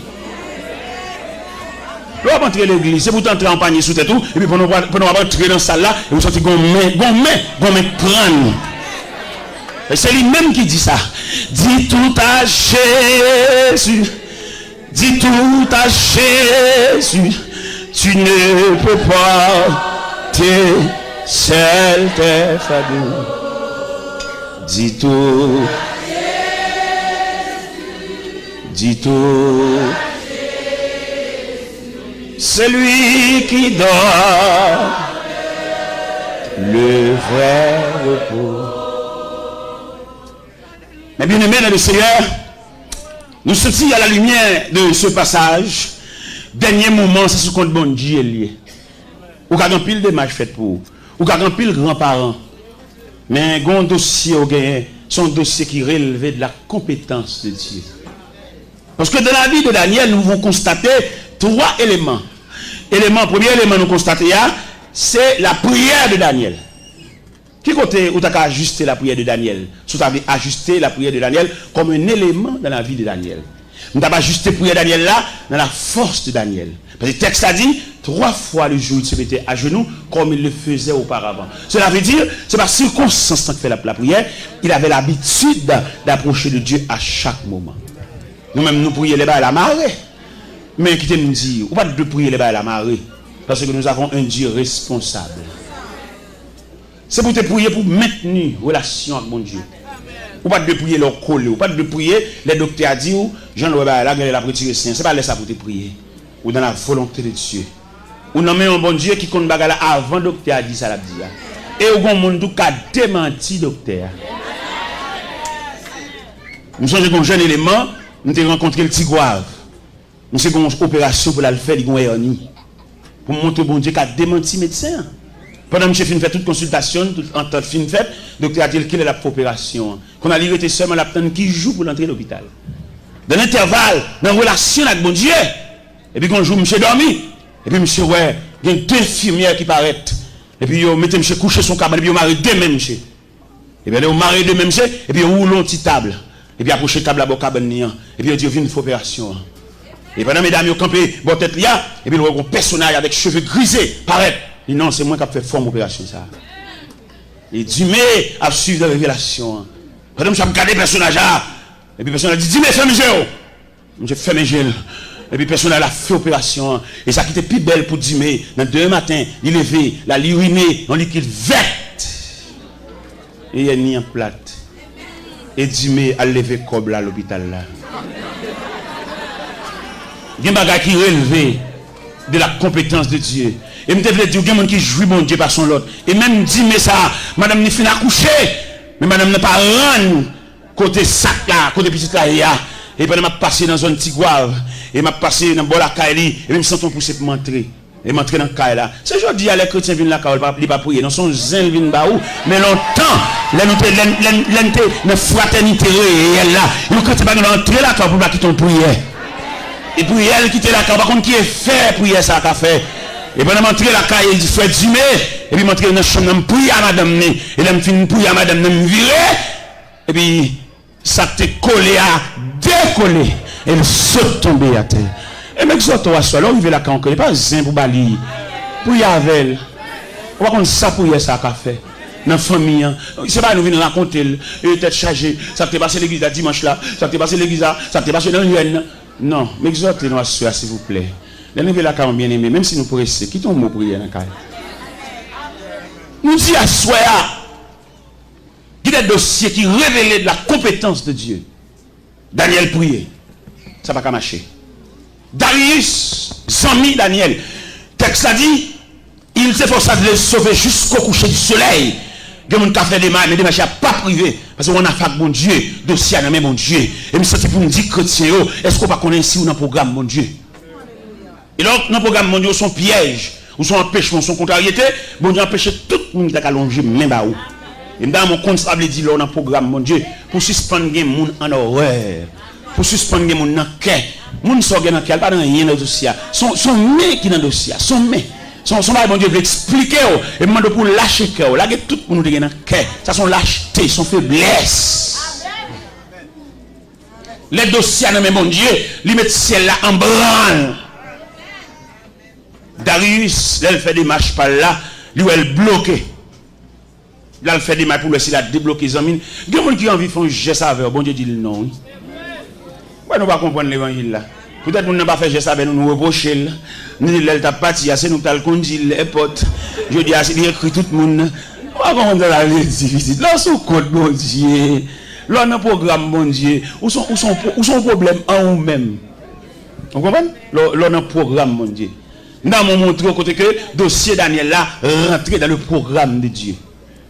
Vous va entrer l'église, c'est pour entrer en panier sous tête tout, et puis pour nous entrer dans la salle là, et vous sentez qu'on met crâne. Et c'est lui-même qui dit ça. Dis tout à Jésus. Dis tout à Jésus. Tu ne peux pas te seul tes fardeaux. Dis tout. Dis tout. Celui qui donne le vrai repos. Mais bien aimé dans le Seigneur, nous sommes à la lumière de ce passage. Dernier moment, c'est ce qu'on bon Dieu lié. Ou quand on pile de matchs fait pour, ou quand on pile grands-parents. Mais un dossier au gagné, son dossier qui relevait de la compétence de Dieu. Parce que dans la vie de Daniel, nous avons constaté 3 éléments. Premier élément nous constater, c'est la prière de Daniel. Qui côté où tu as ajusté la prière de Daniel? Tu as ajusté la prière de Daniel comme un élément dans la vie de Daniel. Nous avons ajusté la prière de Daniel là, dans la force de Daniel. Parce que le texte a dit, 3 fois le jour il se mettait à genoux comme il le faisait auparavant. Cela veut dire, c'est par circonstance qu'il fait la prière, il avait l'habitude d'approcher de Dieu à chaque moment. Nous-mêmes, nous prions les bas à la marée. Mais qui nous dit, ou pas de prier les bas à la marée, parce que nous avons un Dieu responsable. C'est pour te prier pour maintenir relation avec mon Dieu. Ou pas de prier leur coller, ou pas de prier les docteurs disent, Jean-Louis là, il a retiré sien. C'est pas ça pour te prier. Ou dans la volonté de Dieu. Ou nommez un bon Dieu qui compte bagarre avant le docteur a dit ça la dit. Et au bon monde qui a démenti docteur. Nous sommes un jeune élément, nous avons rencontré le Tigouave. Nous avons une opération pour la faire, il y a une pour montrer au bon Dieu qui a démenti médecin. Pendant que je fait toute consultation, en temps de fin fait, le docteur a dit qu'il est la opération. Qu'on a été seulement la personne qui joue pour l'entrée à l'hôpital. Dans l'intervalle, dans la relation avec bon Dieu, et puis quand je joue, monsieur dormi, et puis monsieur, ouais, il y a 2 infirmières qui paraissent. Et puis il mettez monsieur coucher son cabane, et puis il marie 2 mêmes monsieur. Et bien il marie 2 mêmes monsieur, et puis il roule une petite table. Et puis approche la table à la cabane, et puis il dit, il y a une opération. Et pendant mesdames, ils campé, bon tête là, et puis il y a un personnage avec cheveux grisés, paraît. Il dit non, c'est moi qui ai fait forme opération ça. Il dit, mais à suivre la révélation. Pendant que je regarde le personnage là, et puis le personnage dit, dis-moi, fais mes yeux. Je fais mes yeux. Et puis le personnage a fait opération. Et ça qui était plus belle pour dire, mais dans 2 matins, il levé, la uriné, en liquide vert. Et il a mis en plate. Et dit, mais à lever comme là à l'hôpital là. Il y a un bagage qui relevé de la compétence de Dieu. Et je me dis, il y a des gens qui jouent mon Dieu par son lot. Et même dit, mais ça, madame n'est fini à coucher. Mais madame n'a pas rendu côté sac là, côté petit là. Et puis, je m'a passé dans une zone Tigouave. Et m'a passé dans Bolakaili. Et même sans ton pousser pour m'entrer. Et m'entrer dans le cas là. C'est aujourd'hui les chrétiens viennent là, ils pas prier. Non, son zèle viennent là où. Mais longtemps, la fraternité réelle là. Ils ne pas entrer là pour pas quitter une prière. Et prière quitter la par contre qui est fait prière ça qu'a fait. Et pendant m'entrer la caille, il fait dîner. Et puis m'entrer dans la chambre, je prie à madame. Et là, je finis prier à madame, je me virer. Et puis, ça t'est collé à décoller. Et elle saute tomber à terre. Et mec, ça, toi, soit là, il va la caille, il n'est pas zin pour balayer. Prier avec elle. On va qu'on ça prier ça qu'a fait. Dans la famille, c'est pas nous venir raconter, tête chargée, ça t'est passé l'église à dimanche là, ça t'est passé l'église là, ça t'est passé dans l'UN. Non, mais exhortez-nous à s'il vous plaît. Nous la caille bien aimé, même si nous pourrions rester, quittons le mot prier dans la caille. Nous disons à soi, il y a des dossiers qui révèlent de la compétence de Dieu. Daniel priait. Ça va pas marcher. Darius, Zami Daniel. Texte a dit, il s'efforça de les sauver jusqu'au coucher du soleil. Il y a des gens qui ont fait des mal, mais des marchés pas privés. Parce qu'on a fait bon Dieu, dossier à mon Dieu. Et c'est pour nous dire, chrétiens, est-ce qu'on va connaître ici ou dans le programme mon Dieu? Et donc, dans le programme mon Dieu, son piège, ou son empêchement, son contrariété, bon Dieu empêche tout le monde qui a allongé, même à où. Et dans mon compte, ça veut dire dans le programme mon Dieu, pour suspendre les gens en horreur, pour suspendre les gens dans le cœur. Les gens sont dans le cœur, pas dans rien dans le dossier. Son main qui est dans le dossier, son main. Son bon Dieu veut expliquer, et demande pour lâcher le cœur. Là, tout le monde est dans le cœur. Ça, son lâcheté, son faiblesse. Les dossiers dans mon Dieu, ils mettent ciel là en branle. Darius, là, il fait des marches par là, lui, elle bloqué. Là, il fait des marches pour lui, s'il a débloqué les amis. Il y a des gens qui ont envie de faire un geste avec, bon Dieu dit non. Pourquoi nous ne pas comprendre l'évangile là? Peut-être que nous n'avons pas fait geste avec nous, nous reprocher. Nous disons, elle t'a parti, c'est nous qui avons conduit les potes. Je dis, il écrit tout le monde. On va comprendre la difficile. Là, sous code, bon Dieu. Là, on a un programme, bon Dieu. Où sont problèmes en nous-mêmes? Vous comprenez? Là, on a un programme, bon Dieu. Nous avons montré au côté que le dossier Daniel là rentré dans le programme de Dieu.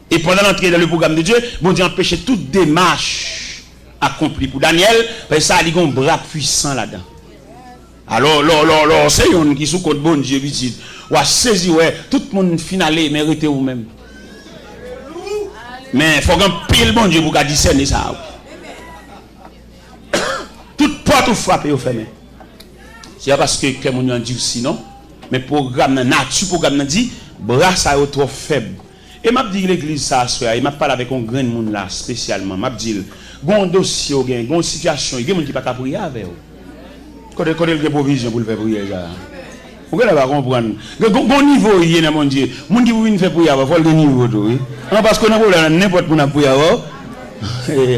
Et pendant l'entrée dans le programme de Dieu, bon Dieu empêchait toute démarche accomplie pour Daniel, parce que ça a un bras puissant là-dedans. Alors, c'est un qui sous compte bon Dieu, ou a saisi, ouais, tout le monde finalé, mérité ou même. Mais il faut qu'on pile bon Dieu pour discerner ça. Toute porte ou frappe au fermé. C'est parce que quelqu'un a dit sinon. Mais programme nature programme dit bras ça est trop faible. Et m'a dit l'église ça soir, il m'a parlé avec un grand monde là spécialement, m'a dit gon dossier gon situation, il y a monde qui pas ka prier avec vous. Quand il provision pour le faire prier ça. Vous allez pas comprendre. Gon niveau il est mon Dieu. Monde qui veut faire prier il faut le niveau tout oui. Parce que n'importe pour prier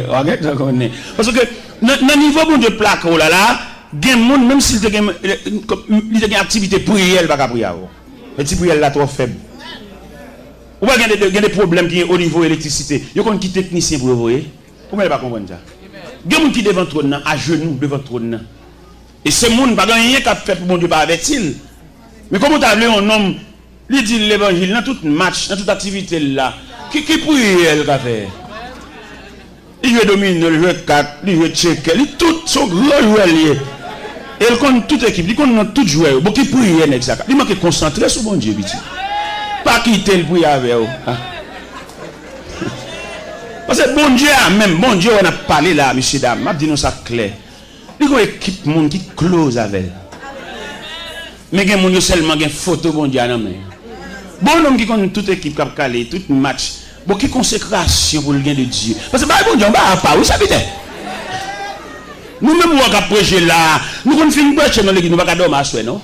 regarde ça connaît. Parce que dans niveau bon Dieu plaque là gen monde même s'il te gen activité prière il va pas prier avant. Petit prière là trop faible. Ou pas gen des problèmes qui au niveau électricité. Yo kon qui technicien pour voyer. Pourquoi il pas comprendre ça? Gen monde qui devant trône à genoux devant trône. Et ce monde pas rien qu'a fait pour mon Dieu pas avec-il. Mais comment tu as appelé un homme il dit l'évangile dans tout match, dans toute activité là. Qui prière qu'a fait? Il veut dominer, il veut 4, il veut checker, il tout son grand joueur lié. Et il connaît toute équipe, il connaît tout joueur. Bon qui prie exact. Il manque concentrer sur bon Dieu petit. Pas quitter le prier avec vous. Parce que bon Dieu même bon Dieu on a parlé là monsieur dame, m'a dit nous ça clair. Il y a une équipe monde qui close avec. Mais il y a monde seulement une photo bon Dieu dans main. Bon homme qui connaît toute équipe qui a calé, tout match. Bon qui consécration pour le gain de Dieu. Parce que bon Dieu on va pas, vous savez. Nous-mêmes, nous avons prêché là. Nous avons fait une prêche dans l'église. Nous n'avons pas dormir à soi, non?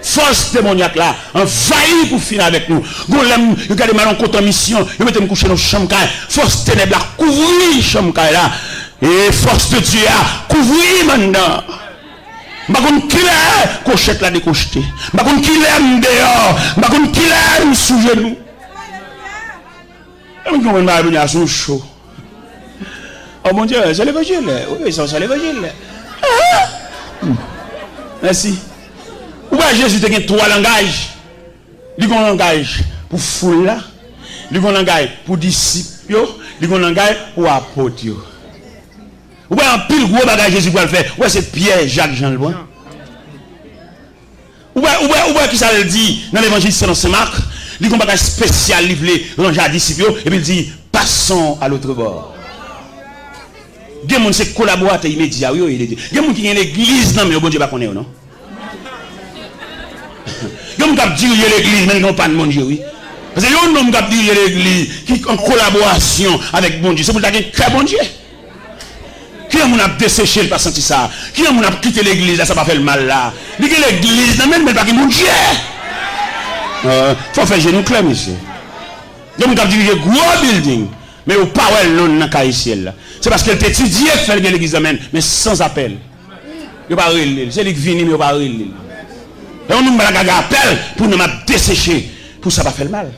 Force démoniaque là, envahit pour finir avec nous. Nous avons mal en côté en mission. Nous mettons coucher dans la chambre. Force ténèbres là, couvrir la chambre là. Et force de Dieu là, couvrir maintenant. Je ne sais pas qui est, cochette là décocheté. Je ne sais pas qui est dehors. Je ne sais pas qui est sous genou. Je ne sais pas qui est sous chaud. Oh mon Dieu, c'est l'évangile. Oui, c'est l'évangile. Merci. Où est Jésus qui a 3 langages? Il y a un langage pour foule là. Il y a un langage pour disciples. Il y a un langage pour apôtres. Où est un pile gros bagage Jésus pour le faire? Où est c'est Pierre, Jacques, Jean le Bon? qui ça le dit dans l'évangile selon Saint Marc, il y a un bagage spécial livré ranger à disciples et puis il dit passons à l'autre bord. Il y a des gens qui sont collaborateurs immédiats. Il y a des gens qui sont l'église, non, mais bon Dieu ne connaît pas, non? Il y a des gens qui disent l'église, mais ils n'ont pas de bon Dieu, oui. Parce que il y a des gens qui disent l'église, qui sont en collaboration avec bon Dieu. C'est pour ça qu'il y a un bon Dieu. Qui a desséché, il n'a pas senti ça? Qui a quitté l'église, ça n'a pas fait le mal là? Il y a l'église, non, mais pas de bon Dieu. Il faut faire genou clair, monsieur. Il y a des gens qui disent gros building. Mais au pas l'on dans Kaïsiel. C'est parce qu'elle t'étudie faire l'église mais sans appel. Il pas relé, c'est lui qui vient mais pas relé. Et on nous met la appel pour nous dessécher pour ça pas faire le mal.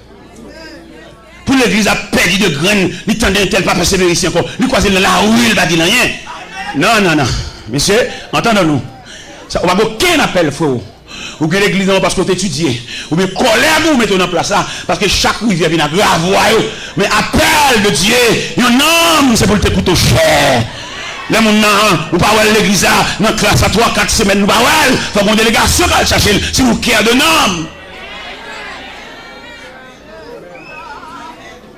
Pour l'église a perdu de graines, il tendait tel pas persévérer ici encore. Lui croiser la rue, il va dire rien. Non. Monsieur, entendons-nous. Ça on va aucun appel faux. Ou que l'église parce qu'on t'étudie. Ou bien colère vous mettez en place ça. Parce que chaque rivière vient à grave. Mais appel de Dieu. Un homme, c'est pour te coûter cher. Là, mon nom, ou pas l'église dans la classe à 3-4 semaines, nous pas il faut qu'on délégation va chercher si vous cœur de homme.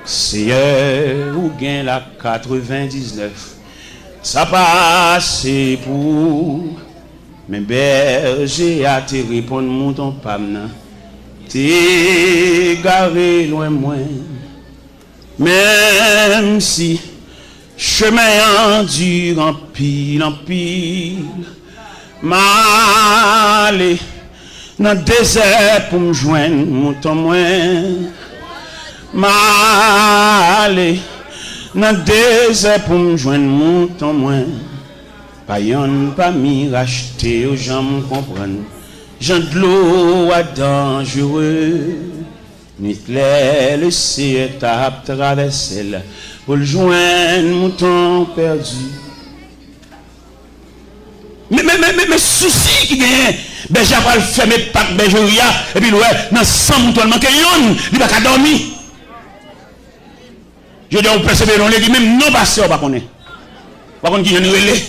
Seigneur, ou gain la 99. Ça passe pour. Mais berger a te répondre mon pam t'es garé loin moins. Même si chemin endure en pile, m'aller dans le désert pour me joindre mon temps moins. M'aller dans le désert pour me joindre mon temps moins. Pas yon pas mi racheter aux gens me comprennent. Jean de l'eau à dangereux. Nuit claire le ciel tape traverser là pour le joindre mouton perdu. Mais souci qui gagne. Ben j'ai pas le fermer pas bergerie et puis ouais dans 100 moutons manque yon, il va pas dormir. Je dis on persévérer dans l'église même non pasteur pas connaît. Pas connaît qui vient relais.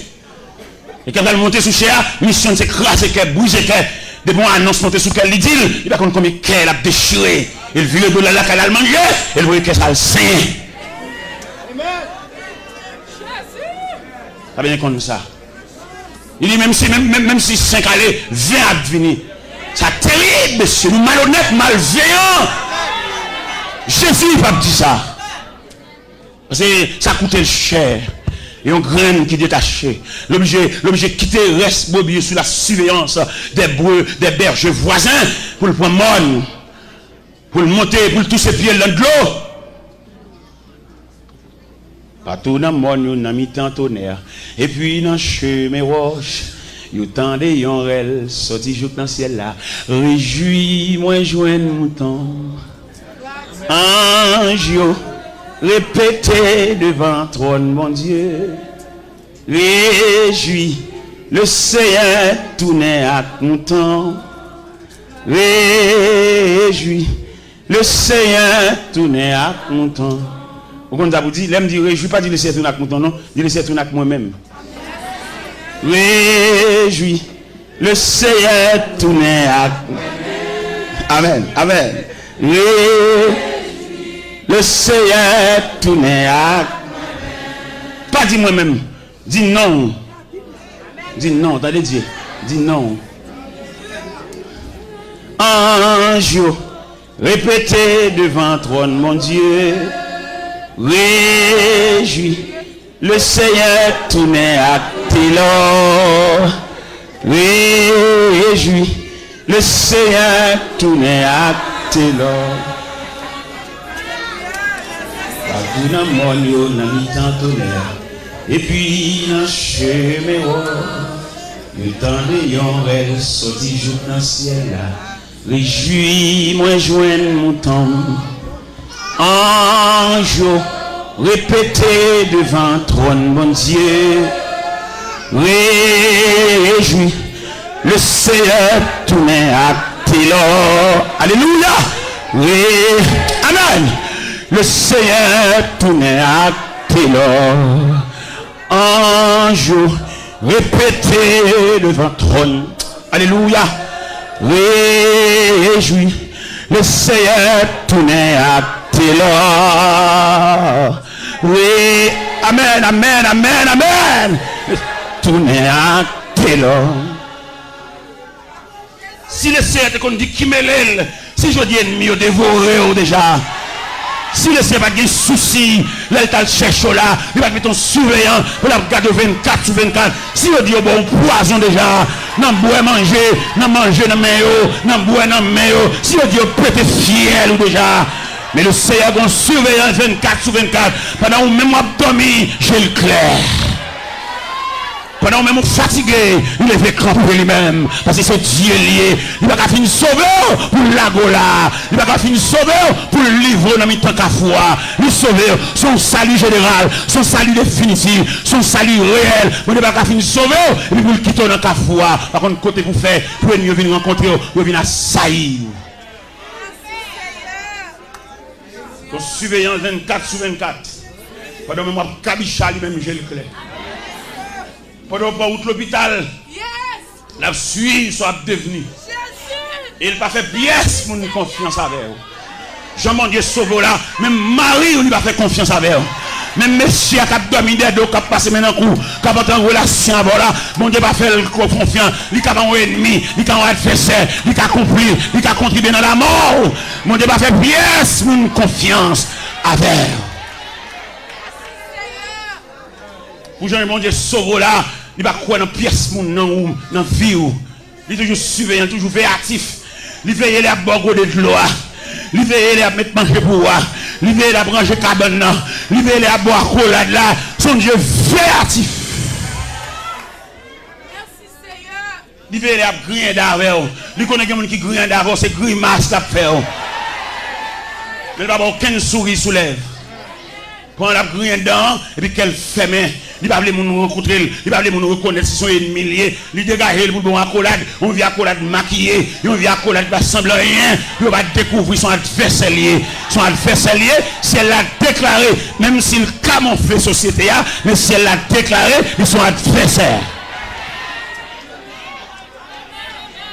Et quand elle monte sous cher, mission c'est craser qu'elle bouger qu'elle. De bon annonce monter sous qu'elle dit, il va connaître combien qu'elle a déchiré. Il vit le dollar là qu'elle a mangé, elle voit qu'elle a le sein. Ça bien comme ça. Il dit même si 5 allées, 20 à venir. C'est terrible, monsieur. Nous malhonnêtes, malveillants. Jésus pas dit ça. Parce que ça coûte cher. Et on graine qui détaché. L'objet quitter reste bobillé sous la surveillance des bergers voisins pour le prendre mon, pour le monter, pour le toucher pieds dans l'eau. Partout dans le monde, on a mis tant tonnerre. Et puis dans le chemin roche, il tend des yonrels, sorti jour dans le ciel là. Réjouis-moi, joindre mouton. Ange, répétez devant trône, mon Dieu. Réjouis, le Seigneur tourné à content. Réjouis, le Seigneur tourné à content. Vous avez dit, l'aime dit réjouis, pas dit le Seigneur tourné à content, non, dit le Seigneur tourné à moi-même. Réjouis, le Seigneur tourné à Amen, amen. Le Seigneur tourné à. Pas dit moi-même. Dis non. Dis non. T'as dit. Dis non. Ange, répétez devant trône, mon Dieu. Réjouis. Le Seigneur tourné à Télor. Réjouis. Le Seigneur tourné à Télor. Tout dans mon yo dans mi-temps tonnerre. Et puis dans chemin le temps de yon rêve sorti jour dans le ciel là. Réjouis-moi joindre mon temps. Ange, répétez devant trône mon Dieu. Réjouis, le Seigneur tourné à Télor. Alléluia. Amen. Le Seigneur tourné à Télor. Ange, répétez devant trône. Alléluia. Réjouis, le Seigneur tourné à Télo. Oui, amen, amen, amen, amen. Tourné à Télo. Si le Seigneur te dit qui me l'aile, si je dis ennemi au dévoré déjà. Si le Seigneur n'a pas de souci, là il t'a cherché là, il va mettre ton surveillant pour la garder 24 sur 24. Si on dit bon poison déjà, non boire manger, non manger dans main, non boire dans main. Si on dit péter fiel ou déjà. Mais le Seigneur a un surveillant 24 sur 24. Pendant que même dormi, j'ai le clair. Pendant que même fatigué, il est fait camper lui-même. Parce que c'est Dieu lié. Il va finir sauveur pour la gola. Il va finir sauveur pour le livre dans le temps qu'à foi. Il sauveur, son salut général, son salut définitif, son salut réel. Il va finir sauveur et puis pour le quitter dans la foi. Par contre, côté pour faire, pour venir rencontrer, pour venir assaillir. Son surveillant 24 sur 24. Pendant que moi, Kabicha lui-même, j'ai le clair. Pendant que route l'hôpital, la suite soit devenue. Il n'a pas fait pièce pour nous confiance avec eux. Jean Dieu sauve là, même Marie, on lui a fait confiance avec eux. Même monsieur qui a dormi des dos, qui a passé maintenant coup, qui a pas en relation avec là, mon Dieu va faire confiance. Il a un ennemi, il a un adversaire, il a compris, il a contribué dans la mort. Mon Dieu va faire pièce pour nous confiance avec eux. Pour Jean mon Dieu sauve là, il va croire dans pièce dans la vie. Il est toujours surveillant, toujours véatif. Il veille à boire de l'eau. Il veille à mettre manger pour moi. Il veille à brancher cabane. Il veille à boire collade là. Son Dieu véatif. Merci Seigneur. Il veille à griller d'avant. Il connaît quelqu'un qui grille d'avant, c'est grimace qu'il fait. Mais il n'y a pas aucun sourire sous lèvres. Quand on a grillé dedans, et puis qu'elle fait main. Il va nous rencontrer, il va nous reconnaître si son ennemi, il dégage pour bon accolade, on vient accolade maquillé, on vient accolade pas semblant rien, puis on va découvrir son adversaire lié. Son adversaire lié, si elle l'a déclaré, même s'il camoufle la société, mais si elle l'a déclaré, ils sont adversaires.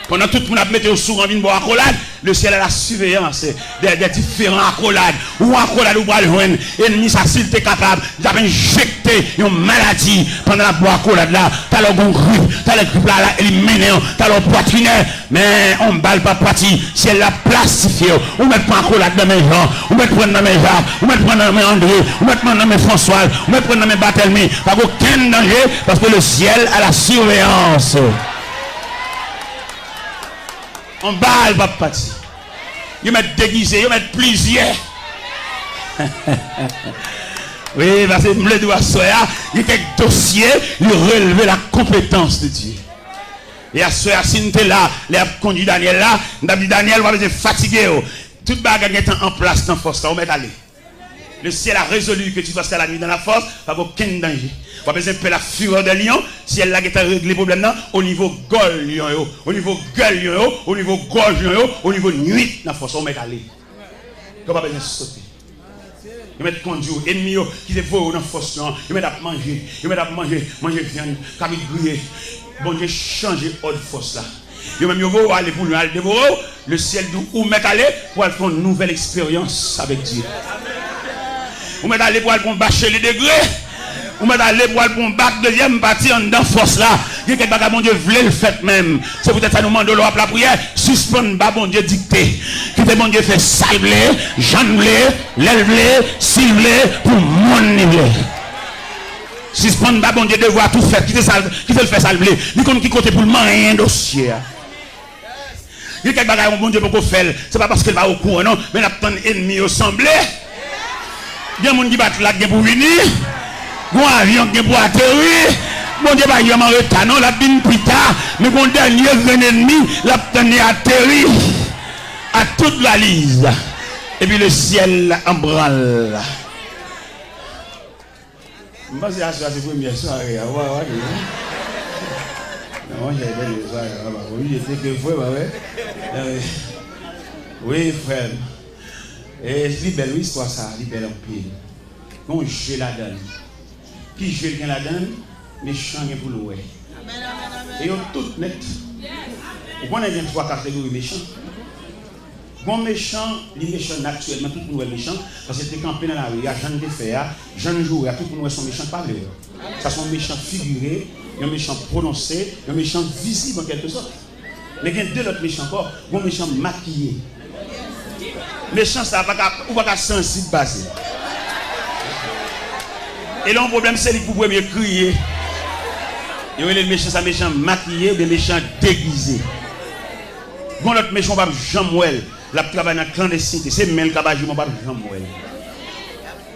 Pendant tout le monde a mis au sourd en vie de boire accolade, le ciel a la surveillance des différents accolades. Ou accolade ou pas le joindre. Ennemi, ça s'il était capable d'injecter une maladie pendant la boire accolade là. T'as le bon grippe, t'as le grippe là, éliminé, t'as le poitrine. Mais on ne balle pas poitrine. Si elle l'a plastifié, on met pas accolade dans mes gens, on met prendre dans mes Jacques, on met prendre dans mes André, on met prendre dans mes François, on met prendre dans mes Barthélemy. Pas aucun danger parce que le ciel a la surveillance. On balle pas parti. Ils mettent déguisé, ils mettent plusieurs. Oui, parce que le doigt soya, il y a quelques dossiers, il relevait la compétence de Dieu. Et à soya, si nous sommes là, les conduit Daniel là, nous avons dit Daniel, on va être fatigué. Toute bagarre est en place dans la force, on va aller. Le ciel a résolu que tu dois rester la nuit dans la force, pas aucun danger. On va besoin de la fureur de lion, si elle a réglé les problèmes au niveau gueule lion, au niveau gueule lion, au niveau gorge lion, au niveau nuit dans la force, on va aller. On va besoin de sauter. Ils mettent conduire, ennemis qui dévorent dans la force, ils mettent à manger, manger viande, comme ils grillent. Bon Dieu, changer autre force là. Ils même vont aller pour le dévorer, le ciel où mettre aller pour faire une nouvelle expérience avec Dieu. Vous mettez aller pour aller bâcher les degrés. Vous mettez aller pour aller bac deuxième partie en dedans force là. Il y a quelques bagages, bon Dieu, voulait le fait même. C'est peut-être ça nous demande de l'eau la prière. Suspendre, bah bon Dieu dicté. Qui te bon Dieu fait salblé, janblé, l'élevlé, ciblé, pour mon niveau. Suspendre, bah bon Dieu devoir tout faire. Qui te le fait salblé. Il compte qui côté pour le moyen dossier. Il y a quelques bagages, bon Dieu, pour faire. C'est pas parce qu'il va au courant, non. Mais il y a tant d'ennemis au semblé. Il y a des gens qui battent là pour venir. Il y a un avion qui pour atterrir. Bon Dieu, il y a un retard, non, la bin plus tard. Mais mon dernier ennemi, la tenue atterri à toute la lise. Et puis le ciel en branle. Je pense que c'est la première soirée. Non, j'ai fait des soirées. Oui, j'étais que frère, oui, frère. Et c'est belle histoire ça, c'est belle en pile. On joue la donne. Qui joue la donne, méchant pour le ouais. Et on tout net. Vous connaissez trois catégories méchants. Bon méchant, les méchants naturellement, tout le monde est méchant, parce que c'est campé dans la rue, il y a gens de faire, gens de jouer, tout le monde sont méchants par l'heure. Ça sont méchants figurés, un méchant prononcé, un méchant visible en quelque sorte. Mais il y a deux autres méchants encore, bon méchant maquillé. Méchant, ça va pas sensible basé. Et là, le problème, c'est qu'il pour mieux crier. Il y a les méchants, ça méchant maquillé ou des méchants déguisés. Bon, l'autre méchant, pas Jean-Mouel. La travail dans la clandestinité. C'est même le cabage, mon pas Jean-Mouel.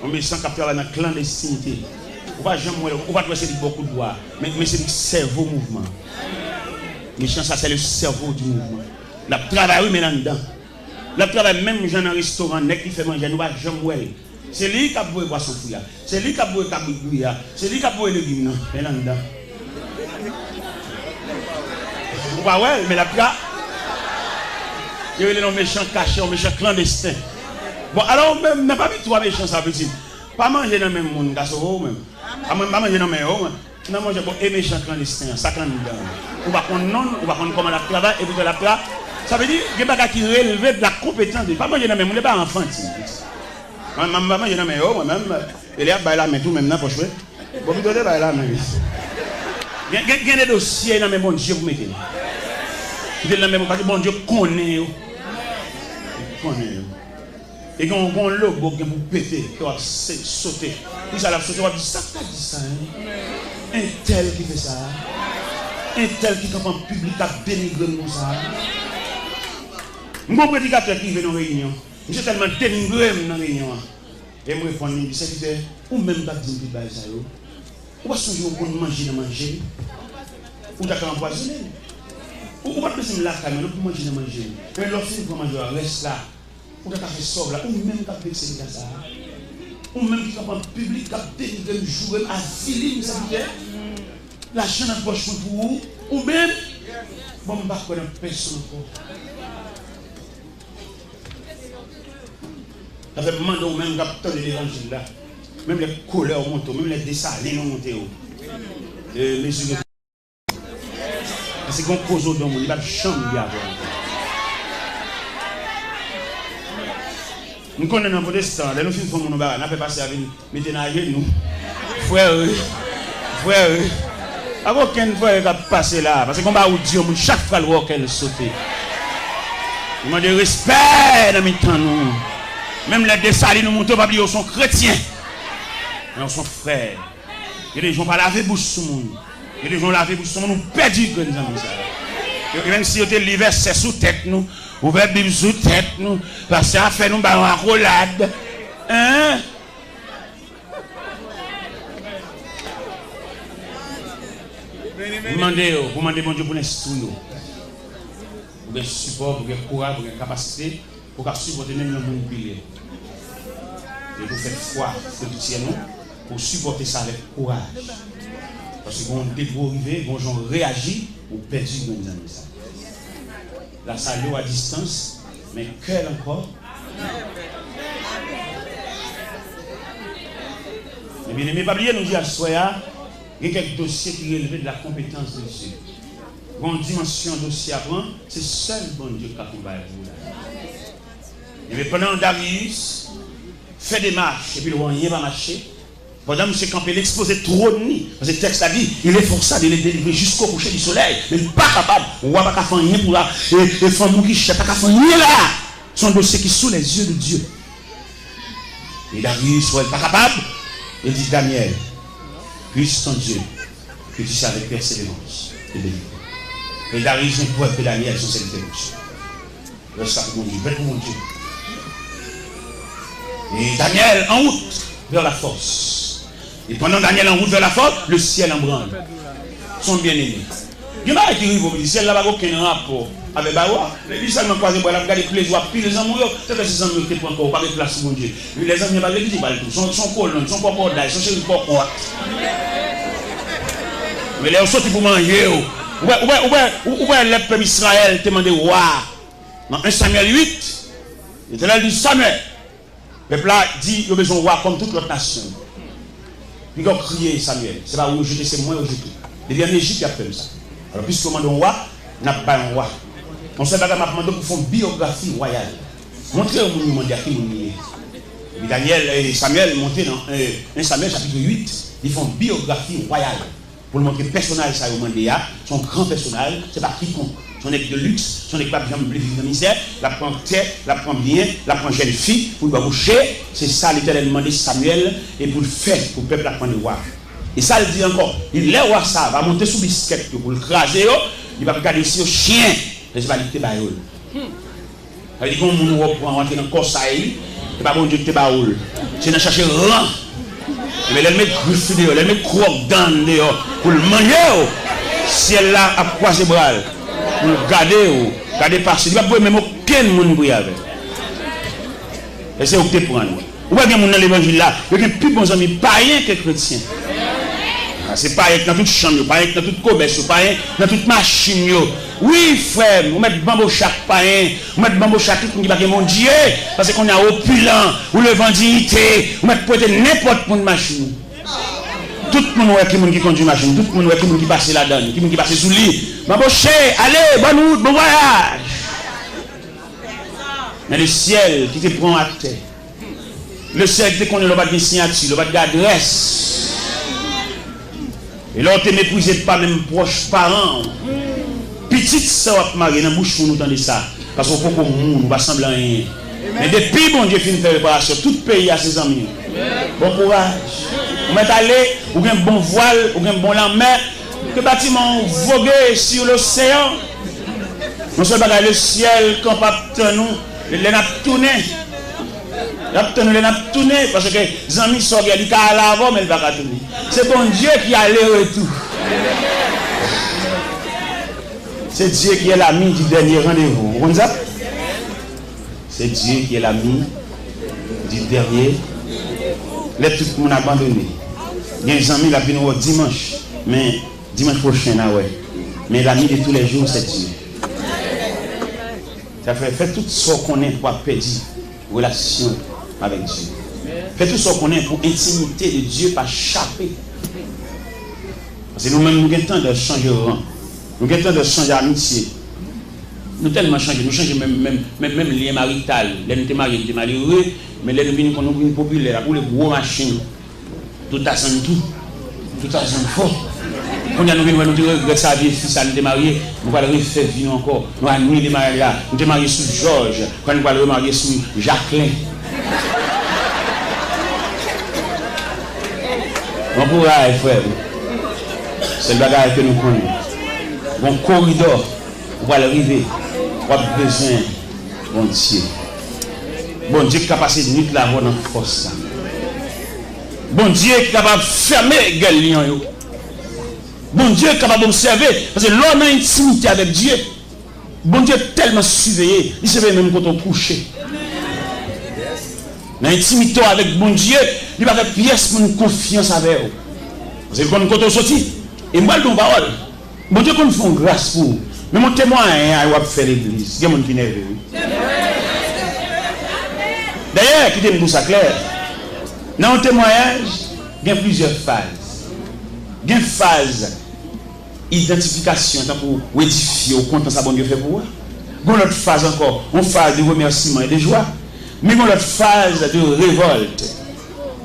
Un méchant qui travaille dans la clandestinité. Ou pas Jean-Mouel, ou pas c'est beaucoup de doigts. Mais c'est le cerveau mouvement. Méchant, ça c'est le cerveau du mouvement. La travail, oui, mais là-dedans. La travail, même dans un restaurant, qui fait manger, nous pas Jean-Mouel. C'est lui qui a beau boisson fouilla. C'est lui qui a beau cabouille. C'est lui qui a beau légumes. Mais là-dedans. Ou pas ouais, mais la travail. Il y a des méchants cachés, des méchants clandestins. Bon, alors, même, n'a pas mis trois méchants, ça veut dire. Pas manger dans le même monde, même. Pas manger dans le même monde. Non, manger pour les méchants clandestins, ça quand nous donne. On va prendre non, on va prendre comment la travail, et puis la travail. Ça veut dire qu'il y a des gens qui relèvent de la compétence. Pas manger dans le même monde, pas enfant. Pas manger dans le même monde, moi-même. Il y a la main tout, même, n'a pas joué. Bon, vous donnez la main. Il y a des dossiers dans le même monde, Dieu vous mettez. Il y a des dossiers dans le bon Dieu connaît. Et quand on a un logo qui vous péter, qui va sauter, puis ça va sauter, on va dire ça, dit ça. Un tel qui fait ça. Un tel qui campe en public a dénigré nous ça. Mon prédicateur qui vient dans la réunion, je suis tellement dénigré dans la réunion. Et je me réponds, il dit, ou même pas dire que ça. Ou pas songer pour manger, ou d'accord empoisonné. Ou pas penser là, pour manger, mais lorsqu'il faut manger, reste là. Ou t'as fait sauve là, ou même t'as fait ça, ou même qui en public, t'as dénigré le jour, à filer, ça veut dire, l'argent dans la poche pour vous, ou même, bon, je ne sais pas personne. Ça fait demander ou même capteur de l'évangile là, même les couleurs montent, même les dessalines montent. Parce qu'on cause au don, il va chambre d'y avoir. Nous connaissons un protestant, nous faisons mon bar, nous fait passer avec nous, mettez dans nous. Frère, avant qu'un frère qui a passé là, parce qu'on va où Dieu, chaque fois le rock elle saute. Nous demandons respect dans mes temps nous. Même les dessalines nous montent pas ils sont chrétiens. Mais ils sont frères. Il y a des gens qui laver bouche sur le monde. Il y a des gens qui laver bouche sur le monde, nous perdus comme ça. Et même si vous êtes l'hiver, c'est sous tête nous. Ouvert Bible sous tête nous, parce que ça fait nous en rolade. Hein? Vous demandez bon Dieu pour l'instruire. Pour le support, pour le courage, pour la capacité, pour supporter même le monde pilier. Et vous faites foi, vous faites nous, pour supporter ça avec courage. Parce que quand on débrivé, quand on réagit, on perd du monde dans ça. La salle à distance, mais cœur encore. Mais bien aimé, pas oublier, nous dit à Soya, il y a quelques dossiers qui relèvent de la compétence de Dieu. Une dimension dossier à prendre, c'est seul bon Dieu qui a combattu vous. Et pendant Darius fait des marches, et puis le roi n'y va marcher. Pendant que M. Campbell exposait trop de nids, parce que le texte a dit, il est forçé de les délivrer jusqu'au coucher du soleil, mais il n'est pas capable, on ne va pas faire rien pour là, et les femmes qui ne savent pas faire rien là, son dossier qui est sous les yeux de Dieu. Et Darius n'est pas capable, il dit Daniel, puisse ton Dieu, que tu sais avec persévérance et délivrer. Et Darius n'est pas que Daniel sont ses interruptions. Reste pour mon Dieu, bête pour mon Dieu. Et Daniel en route vers la force. Et pendant Daniel en route vers la force, le ciel en branle. Son bien-aimé. Il y a qui arrive au ciel, là-bas, aucun rapport avec Bawa. Les gens m'ont croisé pour la regarder tous les jours, puis les amoureux, c'est parce que ces amoureux qui prennent encore, pas de place pour mon Dieu. Les amis, pas de dire, pas tout. Son colon, son corps d'ail, son chéri corps. Mais les autres sortent pour manger. Ouais, le peuple Israël te demandé, waouh. Dans 1 Samuel 8, il était là, il dit Samuel. Le peuple dit, il a besoin de roi comme toute l'autre nation. Il a crié Samuel. C'est pas où jeter, c'est moi où jeter. Il y a en Égypte qui a fait ça. Alors, puisque on demande un roi, n'a pas un roi. On sait pas m'a demandé pour faire une biographie royale. Montrez au monde à qui vous est. Daniel et Samuel montaient dans 1 Samuel chapitre 8, ils font une biographie royale. Pour le montrer le personnage, ça au monde son grand personnage, c'est pas quiconque. Son équipe de luxe, son équipe de vivre dans la misère, la prend terre, la prend bien, la prend jeune fille, pour le boucher. C'est ça l'Éternel demandé Samuel et pour le faire, pour le peuple apprendre le roi. Et ça, il dit encore, il les rois ça, va monter sous biscuit pour le craser, il va regarder si au chien, et je vais aller te baïol. Il dit qu'on va rentrer dans le corps ça, c'est pas bon Dieu te baïol. C'est de chercher rang. Mais elle met griffes dehors, elle met croque dans dehors pour le manger. Si elle là a croisé bras, pour le garder passer. Il va pas même aucun monde pour y aller. Et c'est où tu prends. Ou bien mon dans l'évangile là, il y a plus bons amis païens que chrétiens. C'est païen dans toute chambre, païen dans toute commerce, païen dans toute machine. Oui frère, on met bambo chaque païen, on met bambo chaque tout qui va mon Dieu, parce qu'on a opulent, ou le vent dignité, on met peut-être n'importe quelle machine. Tout le monde qui conduit machine, tout le monde qui passe là-dedans, qui passe sous le lit. Bambo ché, allez, bonne route, bon voyage. Mais le ciel qui te prend à terre, le ciel qui te connaît le bas de signature, le bas d'adresse. Et là, on ne méprisez pas même proches parents. Petite soeur mariée dans la bouche pour nous entendre ça. Parce qu'on peut qu'on ne va sembler rien. Mais depuis bon Dieu finit de faire réparation, tout pays a ses amis. Bon courage. Vous mettez aller, ou un bon voile, ou un bon lendemain, que bâtiment voguer sur l'océan. Nous sommes dans le ciel, quand pas nous, les n'a tourné. Les n'a tourné parce que les amis sont regardés à l'avant, mais ils ne vont pas tourner. C'est bon Dieu qui a le retour. C'est Dieu qui est l'ami du dernier rendez-vous. Vous comprenez ça? C'est Dieu qui est l'ami du dernier. Les tout le monde abandonné. Il y a des amis qui viennent dimanche. Mais dimanche prochain, là, ouais. Mais l'ami de tous les jours, c'est Dieu. Ça fait tout ce qu'on est pour perdre relation avec Dieu. Fait tout ce qu'on est pour intimité de Dieu, pas chapper. Parce que nous-mêmes, nous avons le temps de changer de rang. Nous avons le temps de changer d'amitié. Nous tellement changé, nous changeons même lien marital. Là, nous sommes mariés, nous sommes malheureux, mais là, nous sommes populaires pour les gros machines. Tout à son tout à son fort. On a nous regrettons sa vie, si ça nous est marié, nous allons refaire vivre encore. Nous allons nous marier là. Nous sommes mariés sous Georges, quand nous allons marier sous Jacqueline. Bon courage, frère. C'est le bagage que nous connaissons. Bon corridor, on va arriver. On a besoin, bon Dieu. Bon Dieu qui est capable de passer nuit là dans la force. Bon Dieu qui est capable de fermer les gueules. Bon Dieu est capable d'observer. Parce que l'homme a une intimité avec Dieu. Bon Dieu est tellement surveillé. Il se fait même quand on couche. Dans l'intimité avec bon Dieu, il va faire pièce pour une confiance avec vous. Parce que quand on sortit, et moi, je parole. Bon Dieu, quand nous faisons grâce pour vous. Mais mon témoin, il va faire l'église. Il y a des gens qui nerveux. D'ailleurs, qui dit ça clair. Dans le témoignage, il y a plusieurs phases. Il y a une phase identification pour édifier au compte de sa bonne Dieu fait pour vous. Il y a une autre phase encore, une phase de remerciement et de joie. Mais il y a une autre phase de révolte.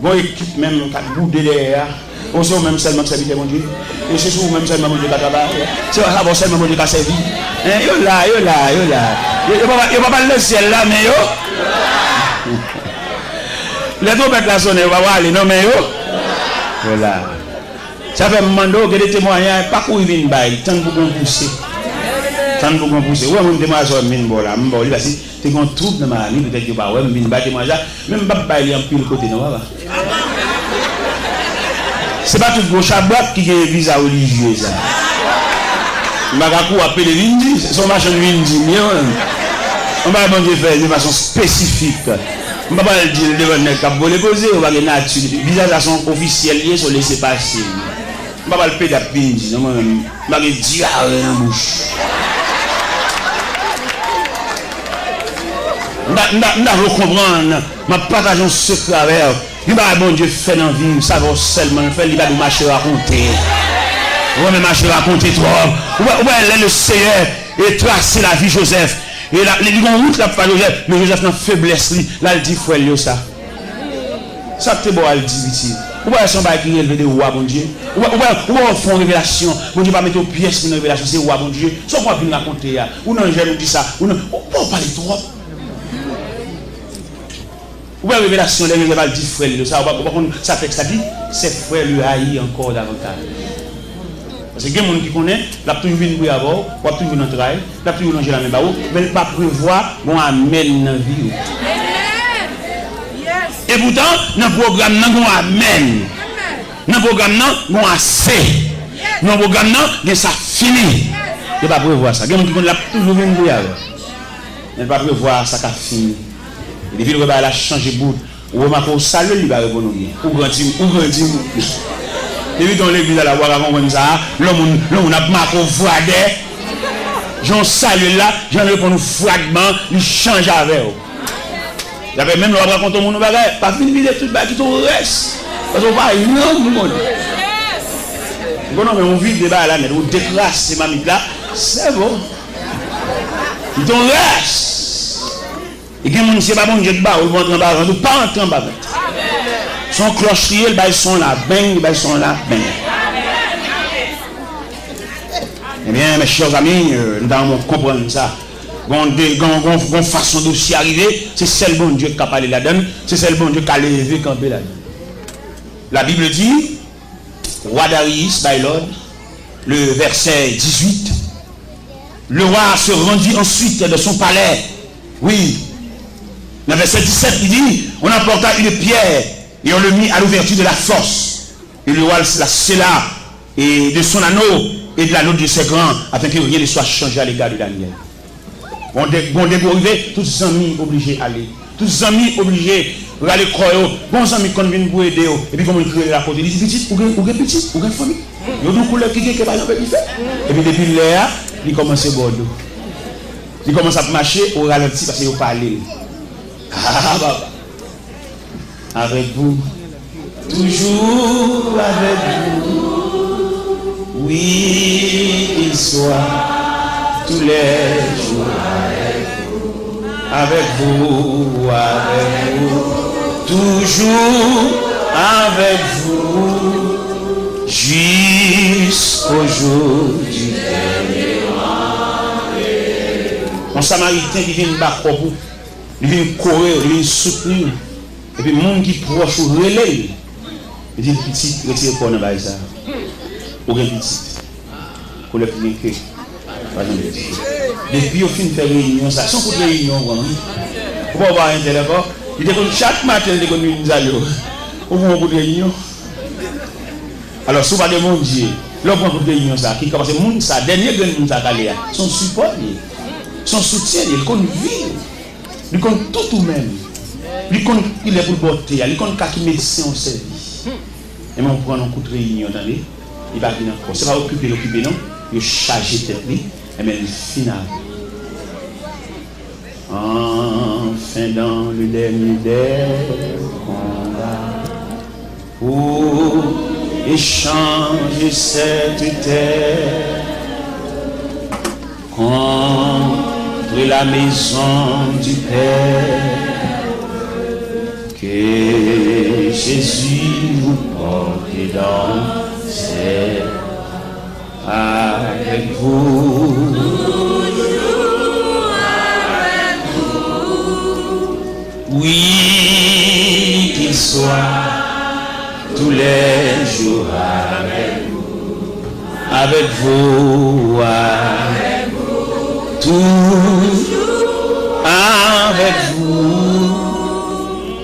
Il y a une équipe même qui a boudé derrière. On sait même seulement que ça vit mon Dieu. Et c'est sûr même seulement mon Dieu qui a travaillé. C'est vrai seulement mon Dieu qui a servi. Yo là. Il n'y a pas le ciel là, mais yo. Les deux bêtes là sont on va aller, non mais yo. Voilà. Ça fait un moment que des témoignages, pas qu'on vienne bail, tant que vous pousser. Tant que vous pousser. Ouais, mon témoignage sur mine bola, m'boli parce que t'es qu'on trouve dans ma vie peut-être que pas ouais, mine bail témoignage, même pas bail en pile côté non va. C'est pas tout gros chabot qui est visa religieux ça. Magakou appelle Windi, son machin Windi, on va bon Dieu faire de façon spécifique. On va pas le dire devant le cap pour les poser, on va les nature. Visage officiel lié sur laisser passer. On va pas le pédapine, non on va le dire dans la bouche. On va comprendre, ma partage un secret avec. Il va bon Dieu faire dans la vie, ça va seulement faire, il va nous marcher raconter. On va marcher raconter toi. On va aller le Seigneur. et tracer la vie Joseph. Et là, les gens route la pas Joseph, mais Joseph n'a faiblesse là il dit frère yo ça. Ça c'est bon elle dit vite. Ou pas son bail qui élevé de roi bon Dieu. Ou font révélation, bon Dieu pas mettre aux pièces une révélation c'est roi bon Dieu. Soit quoi venir raconter là. Ou non je nous dis ça, ou non on parler trop. Ou pas révélation les gens va dire frère ça ça fait que ça dit c'est frère lui haï encore davantage. Parce que il y a des gens qui connaissent, la toujours vient pour avoir, la toujours vient dans le travail, la toujours manger la même barreau, mais pas prévoir bon amène dans la vie. Et pourtant, dans le programme, nous avons amène. Dans le programme, nous avons assez. Dans le programme, nous ça fini. Il ne pas prévoir ça. Il y a des gens qui connaissent, la toujours vient pour avoir. Il ne pas prévoir ça qui a fini. Et depuis le repas, il a changé de bout. Ou remarquez, salut, il va répondre. Ou grandit. Et puis dans l'église à la voix avant comme ça, l'homme a marqué au froidet. J'en salue là, j'en ai pour nous fragments, il change avec eux. J'avais même le raconter au monde bagage, pas fini de tout le qui tout reste. Parce qu'on va non monde. Bon non mais on vit débat là, mais on déclasse ces mamites là, c'est bon. Ils t'ont reste. Et quand on sait pas bon Dieu de bas, on va entrer en bas, on pas entrer en bas. Son clocherier, ils sont là, bang, ils sont là, bang. Eh bien, mes chers amis, nous allons comprendre ça. Une façon de s'y arriver, c'est celle bon Dieu qui a parlé là-dedans, c'est celle bon Dieu qui a levé camper là-dedans. La Bible dit, roi Darius, by Lord, le verset 18, le roi se rendit ensuite de son palais. Oui, le verset 17, il dit, on emporta une pierre et on le mit à l'ouverture de la force. Et le roi la scella et de son anneau et de l'anneau de ses grands, afin que rien ne soit changé à l'égard de Daniel. Bon dégourivé, tous les amis obligés d'aller. Tous les amis obligés d'aller croire. Bon amis qu'on vient pour aider. Et puis comme on crée la côte, il dit petit, ou petit, ou famille. Il y a deux couleurs qui est pas fait. Et puis depuis là, il commence à bordeaux. Il commence à marcher au ralenti parce qu'il parle. Ah baba. Avec vous, toujours avec vous. Oui, il soit tous les jours avec vous, toujours avec vous, jusqu'au jour du dernier. Un Samaritain qui vient battre pour vous, il vient courir, il vient soutenir. Et puis, le monde qui proche ou relève, il dit petit, retire quoi dans le ça. Ou bien petit. Pour le finir que. Depuis, au fin de faire réunion, ça, sans coup de réunion, pour avoir un téléphone, il dit que chaque matin, il dit que nous allons. Au moins, coup de réunion. Alors, si vous parlez de mon Dieu, le point de réunion, ça, qui commence, le monde, ça, dernier que nous avons, son support, son soutien, il compte vivre, il compte tout ou même. Il est pour botter, il compte qui médecin au service. Et on prend un coup de réunion dans les, il va venir encore. Ce n'est pas occuper, non, il charge tête, et bien il finit. Enfin dans le dernier des combats, pour échanger cette terre contre la maison du Père. Que Jésus vous porte dans ses avec vous. Oui, qu'il soit tous les jours avec vous, toujours avec vous.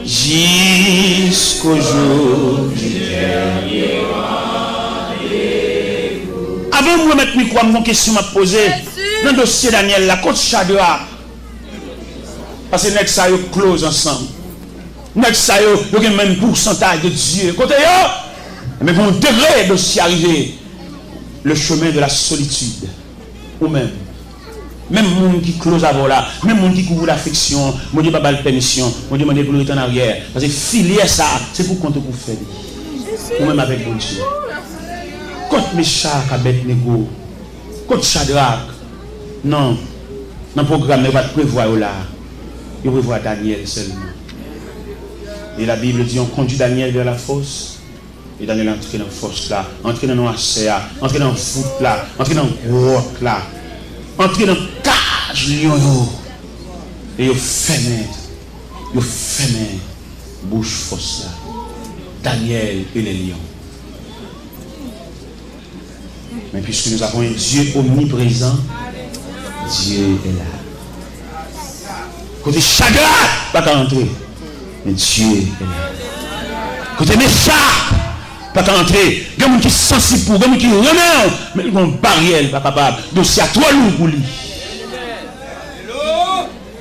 Jusqu'au jour du dernier. Avant de remettre micro, une question m'a posée dans le dossier Daniel, la côte Shadrach. Parce que nous sommes close ensemble. Nous sommes le même pourcentage de Dieu. Côté mais bon degré de s'y arriver. Le chemin de la solitude. Ou même. Même les gens qui close avant là, même les gens qui couvrent l'affection, je dis pas de permission, je dis pour retourner en arrière. Parce que filer ça, c'est pour compter pour faire. Ou même avec bon Dieu. Quand Meshach, Abednego, quand Shadrach, Non. Dans le programme, il ne va pas prévoir là. Il prévoit Daniel seulement. Et la Bible dit on conduit Daniel vers la fosse. Et Daniel est entré dans la fosse là. Entré dans le noirceur. Entré dans le foot là. Entré dans le grotte là. Entré dans le cage lion. Et il fermé. Il fermé. Bouche fosse là. Daniel et les lions. Mais puisque nous avons un Dieu omniprésent, Dieu est là. Côté chagrin, pas qu'à entrer. Mais Dieu est là. Côté méchant, pas qu'à entrer. Il y a des gens qui sont sensibles pour, il y a des gens qui remettent, mais ils ont une barrière, pas capable. Donc c'est à toi lourd pour lui.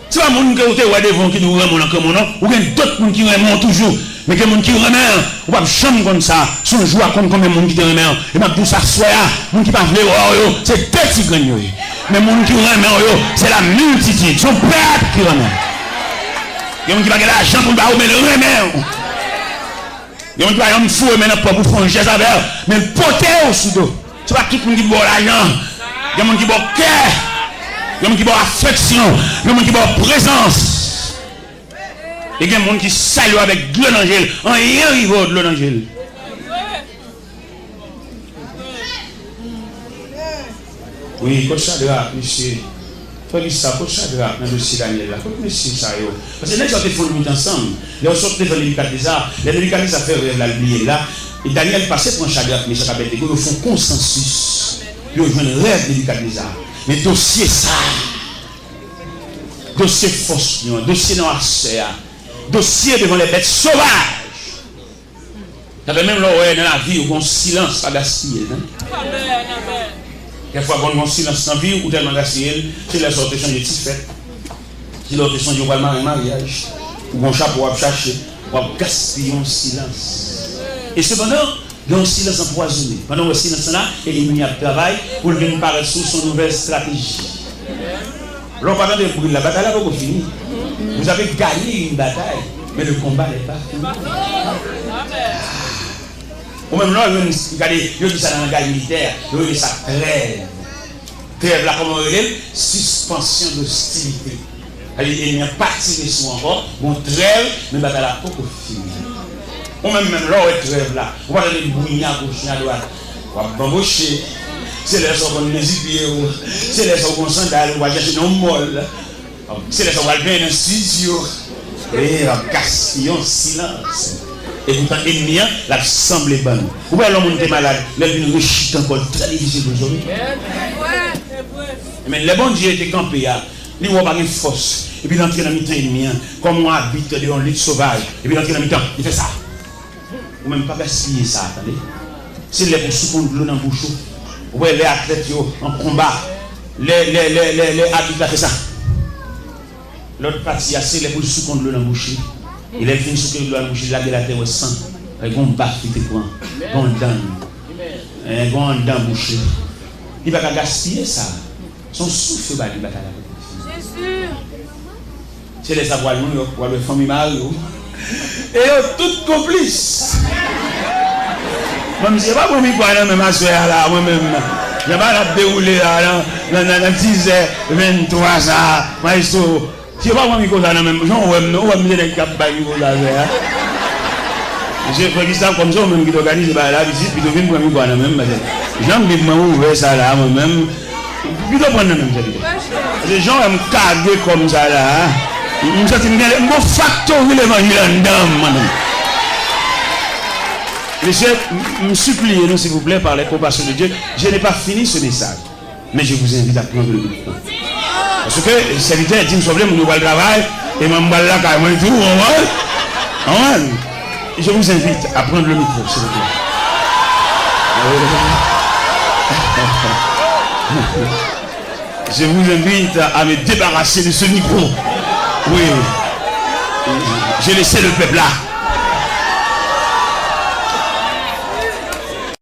C'est pas mon qui est devant qui nous remonte comme non, ou bien d'autres gens qui remontent toujours. Mais il y a des gens qui remettent, ou pas chambre comme ça, son joie comme combien de gens qui te remettent. Et ma douce assoya, les gens qui parlent, c'est deux petits gagnants. Mais les gens qui remettent, c'est la multitude, son peuple qui remet. Il y a des gens qui n'ont pas l'argent pour le mais le remet. Il y a des gens qui ont fou, mais pas pour faire un geste avec, mais le poter au sous-dos. C'est pas tout le monde qui boit l'argent. Il y a des gens qui boivent cœur. Il y a des gens qui boivent affection. Il y a des gens qui boivent présence. Il y a des gens qui saluent avec de l'eau d'angèle. En rien riveau de l'eau d'angèle. Oui, coach Chadra, monsieur. Faut dire ça, coach Chadra, dans le dossier Daniel là. Monsieur ça yo. Parce que les gens qui font le ensemble, les autres sortent devant les Nébuchadnezzar, les Nébuchadnezzar fait rêve là oublier là. Et Daniel passait pour Chadra, mais ça Abednego, ils font consensus. Ils ont un rêve de Nébuchadnezzar. Mais dossier ça. Dossier force, dossier noirceur. Dossier devant les bêtes sauvages. Ça fait même là dans la vie où on silence pas gaspiller. Quelquefois on a silence dans la vie ou tellement gaspiller, c'est la sorte de changer de fête. Si l'autre changer au mariage, ou un chapeau à chercher, ou à gaspiller en silence. Et cependant, il y a un silence empoisonné. Pendant le silence là, il y a un travail pour venir paraître sous son nouvelle stratégie. L'on parle de bruit, la bataille n'a pas fini. Vous avez gagné une bataille, mais le combat n'est pas fini. Ou même là, il dit ça dans la guerre militaire, il dit ça trêve. Trêve là, comment on dit? Suspension d'hostilité. Il n'y a pas tiré sur encore, bon trêve, mais la bataille n'a pas fini. Ou même là, on trêve là, on va aller bouillir à gauche, à droite, on va bamboucher. C'est les gens qui ont les yeux, c'est les gens qui ont sandales, on va chercher un molle. C'est les gens qui ont bien dans un studio. Et on gaspille en silence. Et pourtant, l'ennemi, la semble bonne. Ou bien l'homme est malade, l'homme rechute encore très difficile aujourd'hui. Mais le bon Dieu était campé, il n'a pas de force. Et puis il entre dans le mi-temps ennemi, comme on habite dans un lit sauvage. Et puis il entre dans le mi-temps, il fait ça. Ou même pas gaspiller ça, attendez. C'est les pour souffler de l'eau dans la bouche. Ouais, les athlètes en combat, les athlètes fait ça. L'autre partie, c'est les poules sous de l'eau dans la bouche. Il est fini sous de l'eau dans la bouche, il a de la terre au sang. Il y a un bas qui te prend, il y a un dent bouché. Il ne va pas gaspiller ça. Son souffle va lui battre la bouche. C'est sûr. C'est les savoirs, ou les familles Mario. Et tout complice. Moi, je ne sais pas comment je vais me faire là, moi-même. Je vais pas dérouler là, dans 10 h 23 ça. Maestro, je ne sais pas comment je vais faire même. Je vais me dire que je vais faire. Je fais ça comme ça, même qui organise la visite, puis je viens pour moi même. J'aime bien ouvrir ça là, moi-même. Puis je prends même ça. Les gens aiment carguer comme ça là. Je me dis, mon facteur, l'évangile en dame, madame. Monsieur, me suppliez-nous s'il vous plaît par les compassions de Dieu. Je n'ai pas fini ce message. Mais je vous invite à prendre le micro. Parce que le serviteur dit, je vais le travail et je vais là carrément tout. Je vous invite à prendre le micro, s'il vous plaît. Je vous invite à me débarrasser de ce micro. Oui. J'ai laissé le peuple là.